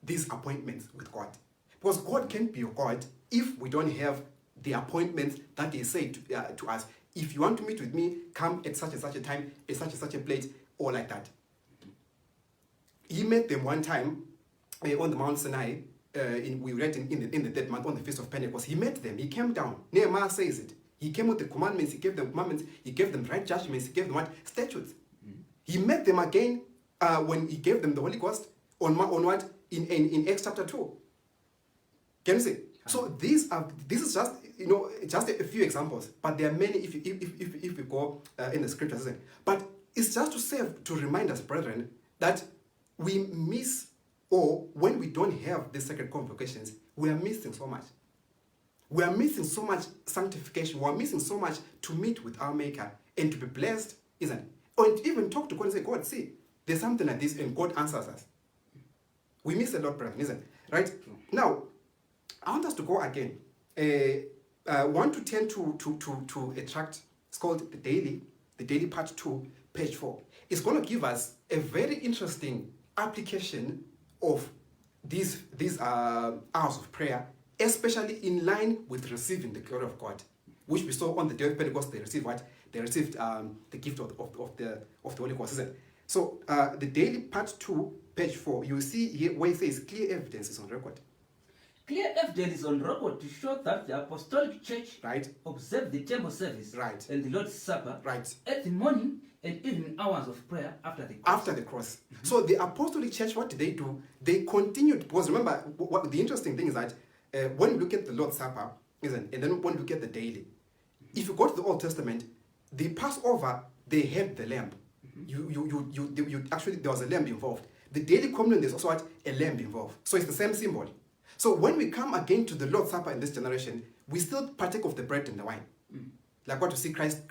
these appointments with God. Because God can't be your God if we don't have the appointments that He said to us if you want to meet with me, come at such and such a time, at such and such a place, or like that. He met them one time on the Mount Sinai. We read in the third month on the Feast of Pentecost. He met them. He came down. Nehemiah says it. He came with the commandments. He gave them commandments. He gave them right judgments. He gave them what? Statutes. He met them again when he gave them the Holy Ghost on what? In Acts chapter 2. Can you see? So this is just just a few examples, but there are many if you go in the scriptures, isn't it? But it's just to remind us, brethren, that we miss, or when we don't have these sacred convocations, we are missing so much. We are missing so much sanctification. We are missing so much to meet with our Maker and to be blessed, isn't it? Or to even talk to God and say, God, see, there's something like this, and God answers us. We miss a lot, brethren, isn't it? Right? Now, I want us to go again. I want to turn to a tract. It's called The Daily Part 2, page 4. It's going to give us a very interesting application of these hours of prayer, especially in line with receiving the glory of God, which we saw on the day of Pentecost. They received what? They received the gift of the Holy Ghost, isn't it? So the Daily Part 2, page 4, you will see here where it says clear evidence is on record. Clear evidence is on record to show that the Apostolic Church observed the temple service and the Lord's Supper at the morning and evening hours of prayer after the cross. Mm-hmm. So the Apostolic Church, what did they do? They continued, because remember, what the interesting thing is that when we look at the Lord's Supper, and then when we look at the daily, if you go to the Old Testament, the Passover, they had the lamb. You actually, there was a lamb involved. The daily communion, there's also what? A lamb involved. So it's the same symbol. So when we come again to the Lord's Supper in this generation, we still partake of the bread and the wine. Like what you see Christ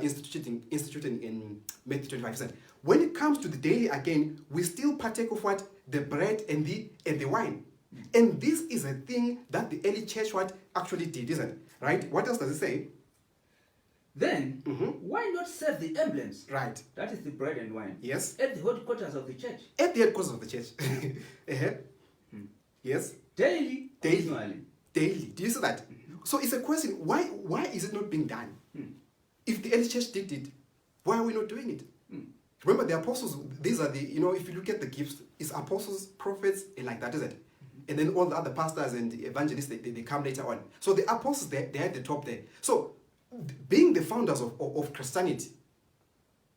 instituting in Matthew 25%. When it comes to the daily again, we still partake of what? The bread and the wine. And this is a thing that the early church actually did, isn't it? Right? What else does it say? Then, why not serve the emblems? Right. That is the bread and wine. Yes. At the headquarters of the church. At the headquarters of the church. Yes. Daily. Daily. Do you see that? So it's a question, why is it not being done? If the early church did it, why are we not doing it? Remember, the apostles, these are the, if you look at the gifts, it's apostles, prophets, and like that, isn't it? And then all the other pastors and evangelists, they come later on. So the apostles, they're at the top there. So being the founders of Christianity,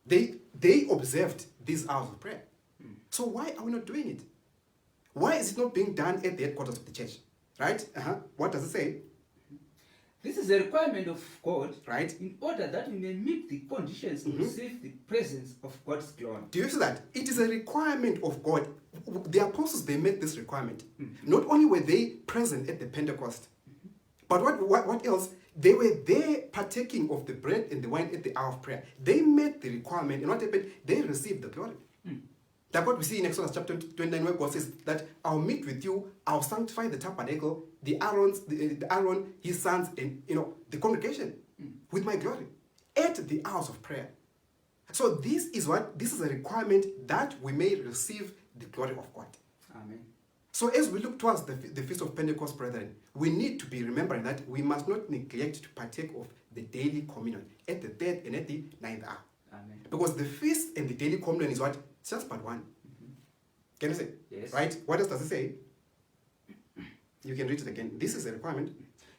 they observed these hours of prayer. So why are we not doing it? Why is it not being done at the headquarters of the church? Right? What does it say? This is a requirement of God, right? In order that we may meet the conditions to receive the presence of God's glory. Do you see that? It is a requirement of God. The apostles, they met this requirement. Not only were they present at the Pentecost, but what else? They were there partaking of the bread and the wine at the hour of prayer. They met the requirement, and what happened? They received the glory. Like what we see in Exodus chapter 29, where God says that I'll meet with you, I'll sanctify the tabernacle, the Aaron, his sons, and the congregation with my glory at the hours of prayer. So this is a requirement that we may receive the glory of God. Amen. So as we look towards the Feast of Pentecost, brethren, we need to be remembering that we must not neglect to partake of the daily communion at the 3rd and at the 9th hour. Amen. Because the feast and the daily communion is what? It's just part one. Can you say? Yes. Right? What else does it say? You can read it again. This is a requirement.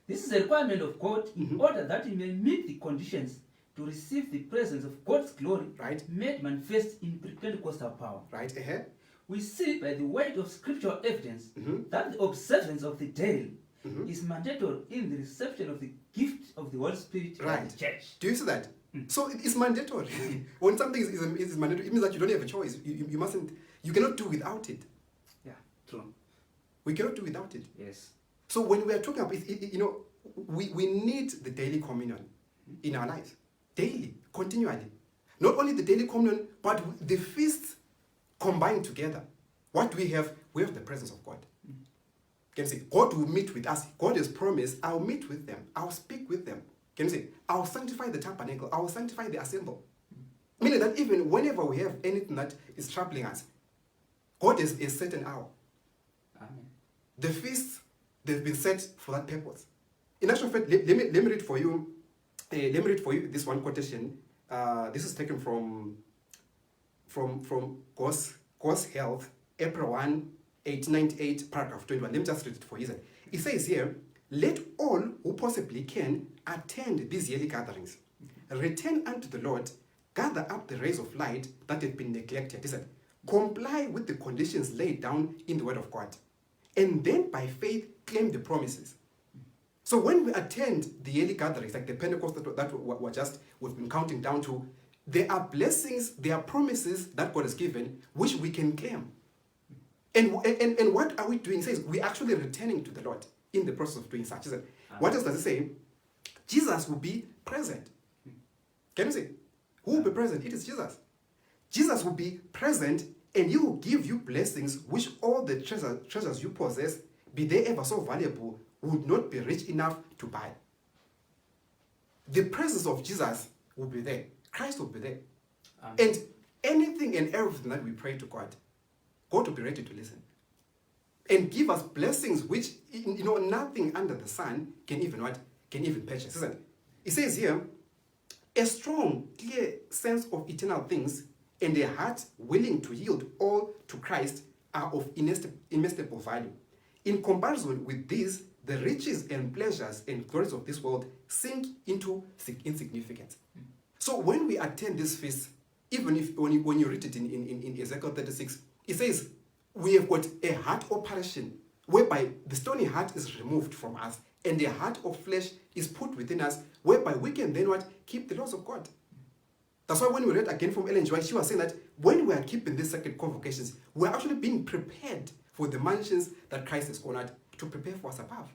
This is a requirement of God in order that we may meet the conditions to receive the presence of God's glory, right, made manifest in Pentecostal power. Right. We see by the weight of scriptural evidence that the observance of the day is mandatory in the reception of the gift of the Holy Spirit by the church. Do you see that? So it's mandatory. When something is mandatory, it means that you don't have a choice. You cannot do without it. Yeah, true. We cannot do without it. Yes. So when we are talking about we need the daily communion in our lives. Daily, continually. Not only the daily communion, but the feasts combined together. What do we have? We have the presence of God. Can you see? God will meet with us. God has promised, I'll meet with them. I'll speak with them. Can you see? I'll sanctify the tabernacle. I will sanctify the assembly. Meaning that even whenever we have anything that is troubling us, God is a certain hour. Amen. The feasts, they've been set for that purpose. In actual fact, let me read for you let me read for you this one quotation. This is taken from Gos Health, April 1, 1898, paragraph 21. Let me just read it for you. It says here, let all who possibly can attend these yearly gatherings. Return unto the Lord, gather up the rays of light that have been neglected. He said, comply with the conditions laid down in the Word of God, and then by faith claim the promises. So when we attend the yearly gatherings, like the Pentecost that we've been counting down to, there are blessings, there are promises that God has given, which we can claim. And what are we doing? It says we're actually returning to the Lord in the process of doing such. What else does it say? Jesus will be present. Can you see? Who will be present? It is Jesus. Jesus will be present, and he will give you blessings which all the treasures you possess, be they ever so valuable, would not be rich enough to buy. The presence of Jesus will be there. Christ will be there. And anything and everything that we pray to God, God will be ready to listen. And give us blessings which, nothing under the sun can even purchase, isn't it? It says here, a strong, clear sense of eternal things and a heart willing to yield all to Christ are of inestimable value. In comparison with these, the riches and pleasures and glories of this world sink into insignificance. So when we attend this feast, even if when you read it in Ezekiel 36, it says we have got a heart operation whereby the stony heart is removed from us and the heart of flesh is put within us, whereby we can then keep the laws of God. That's why when we read again from Ellen G. White, she was saying that when we are keeping these sacred convocations, we are actually being prepared for the mansions that Christ is going to prepare for us above.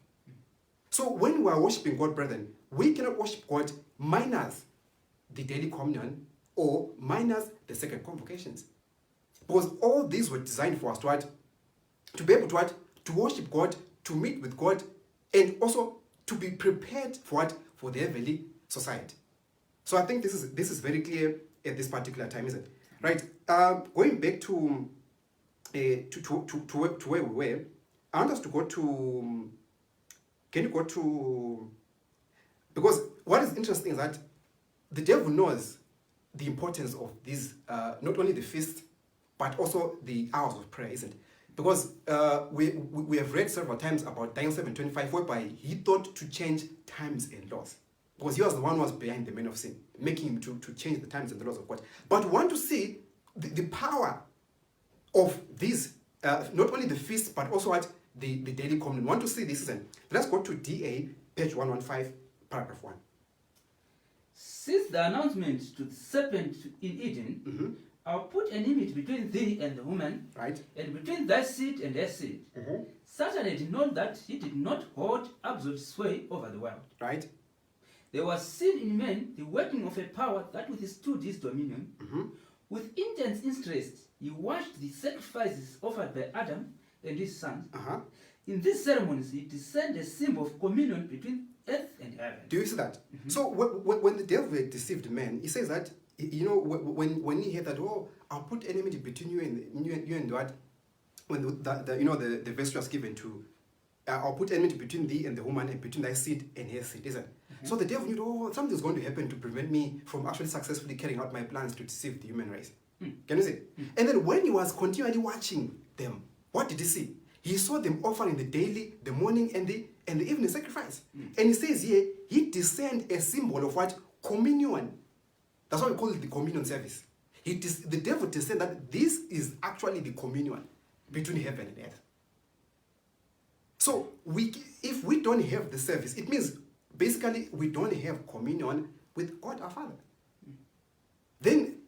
So when we are worshiping God, brethren, we cannot worship God minus the daily communion or minus the sacred convocations. Because all these were designed for us to be able to worship God, to meet with God, and also to be prepared for the heavenly society. So I think this is very clear at this particular time, isn't it? Right. Going back to where we were, I want us to go to. Can you go to? Because what is interesting is that the devil knows the importance of these, not only the feast, but also the hours of prayer, isn't it? Because we have read several times about Daniel 7:25, whereby he thought to change times and laws. Because he was the one who was behind the man of sin, making him to change the times and the laws of God. But we want to see the power of these, not only the feast, but also the daily communion. We want to see this, isn't it? Let's go to DA, page 115, paragraph 1. Since the announcement to the serpent in Eden, I'll put an enmity between thee and the woman, right, and between thy seed and her seed. Satan had known that he did not hold absolute sway over the world. Right. There was seen in man the working of a power that withstood his dominion. With intense interest, he watched the sacrifices offered by Adam and his sons. In these ceremonies, he discerned a symbol of communion between earth and heaven. Do you see that? So when the devil had deceived man, he says that, when he heard that, I'll put enmity between you and what? When the verse was given to, I'll put enmity between thee and the woman, and between thy seed and her seed, isn't it? So the devil knew, something's going to happen to prevent me from actually successfully carrying out my plans to deceive the human race. Can you see? And then when he was continually watching them, what did he see? He saw them offering the daily, the morning, and the evening sacrifice. And he says here, he discerned a symbol of what? Communion. That's why we call it the communion service. The devil discerned that this is actually the communion between heaven and earth. So if we don't have the service, it means basically we don't have communion with God our Father. Then,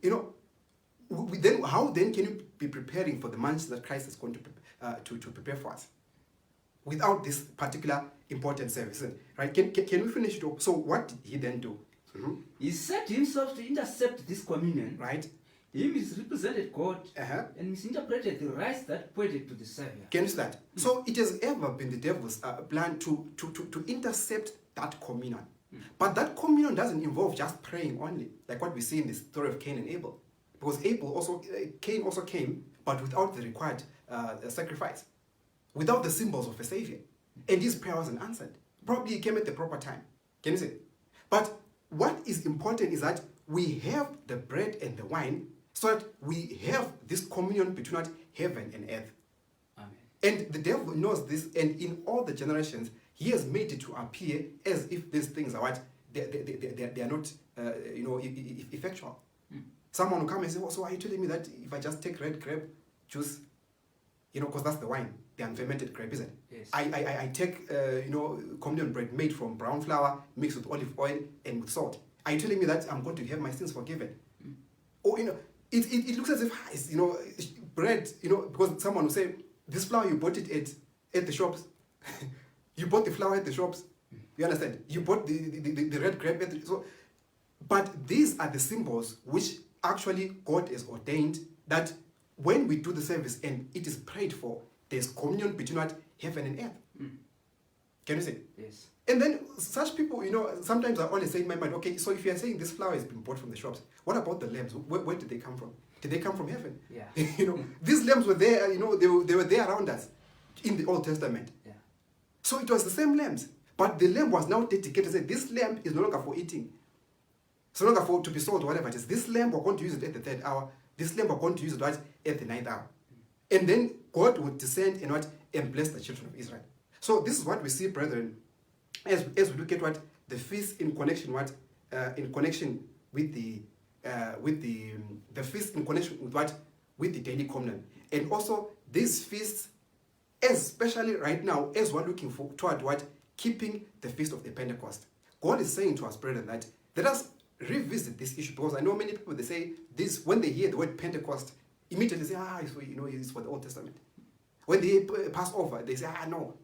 how then can you be preparing for the mansion that Christ is going to prepare for us without this particular important service, right? Can we finish it up? So what did he then do? He set himself to intercept this communion. Right. He misrepresented God and misinterpreted the rites that pointed to the Savior. Can you see that? So it has ever been the devil's plan to intercept that communion. But that communion doesn't involve just praying only, like what we see in the story of Cain and Abel. Because Cain also came, but without the required sacrifice, without the symbols of a Savior. And his prayer wasn't answered. Probably he came at the proper time. Can you see? But what is important is that we have the bread and the wine so that we have this communion between what? Heaven and earth. Amen. And the devil knows this, and in all the generations, he has made it to appear as if these things are what? They are not, effectual. Someone will come and say, so are you telling me that if I just take red grape juice, because that's the wine, the unfermented grape, isn't it? Yes. I take, communion bread made from brown flour, mixed with olive oil and with salt. Are you telling me that I'm going to have my sins forgiven? Or, it looks as if, it's, bread, because someone will say, this flour, you bought it at the shops. You bought the flour at the shops. You understand? You bought the red grape at the... But these are the symbols which actually God has ordained that when we do the service and it is prayed for, there's communion between what? Heaven and earth. Can you see? Yes. And then such people, sometimes I always say in my mind, okay, so if you are saying this flour has been bought from the shops, what about the lambs? Where did they come from? Did they come from heaven? Yeah. These lambs were there, they were there around us in the Old Testament. Yeah. So it was the same lambs. But the lamb was now dedicated. Say, this lamb is no longer for eating. It's no longer to be sold or whatever it is. This lamb, we're going to use it at the 3rd hour. This lamb, we're going to use it at the 9th hour. And then God would descend and bless the children of Israel. So this is what we see, brethren, as we look at the feast in connection with the feast in connection with the daily communion. And also these feasts, especially right now, as we're looking toward keeping the feast of the Pentecost. God is saying to us, brethren, that let us revisit this issue, because I know many people, they say this, when they hear the word Pentecost, immediately say, it's for the Old Testament. When they pass over, they say, no,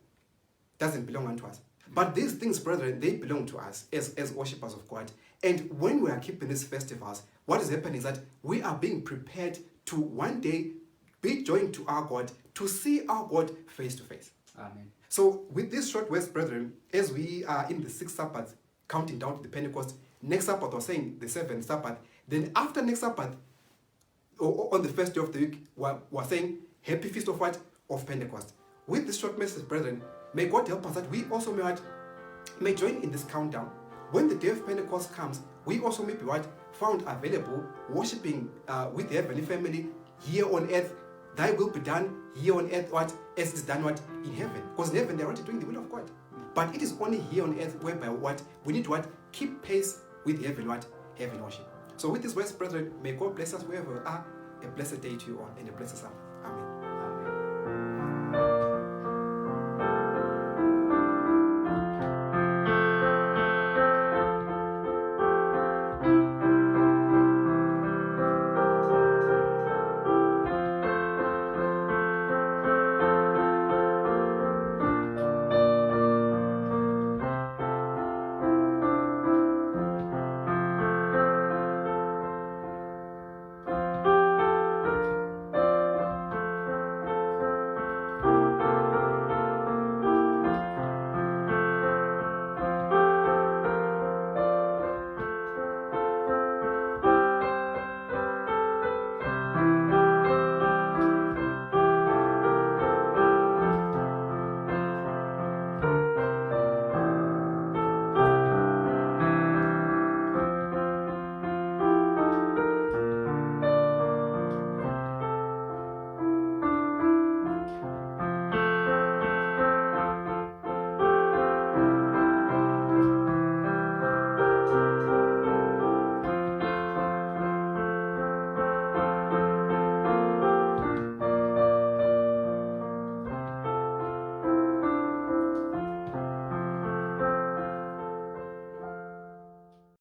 it doesn't belong unto us. But these things, brethren, they belong to us as worshippers of God. And when we are keeping these festivals, what is happening is that we are being prepared to one day be joined to our God, to see our God face to face. Amen. So with this short words, brethren, as we are in the 6th Sabbath, counting down to the Pentecost, next Sabbath was saying the 7th Sabbath, then after next Sabbath, or on the first day of the week, we're saying Happy Feast of what? Of Pentecost. With this short message, brethren, may God help us that we also may join in this countdown. When the day of Pentecost comes, we also may be found available, worshipping with the heavenly family here on earth. Thy will be done here on earth, as is done in heaven. Because in heaven they're already doing the will of God. But it is only here on earth whereby we need to keep pace with heaven worship. So with these words, brethren, may God bless us wherever we are. A blessed day to you all and a blessed Sabbath.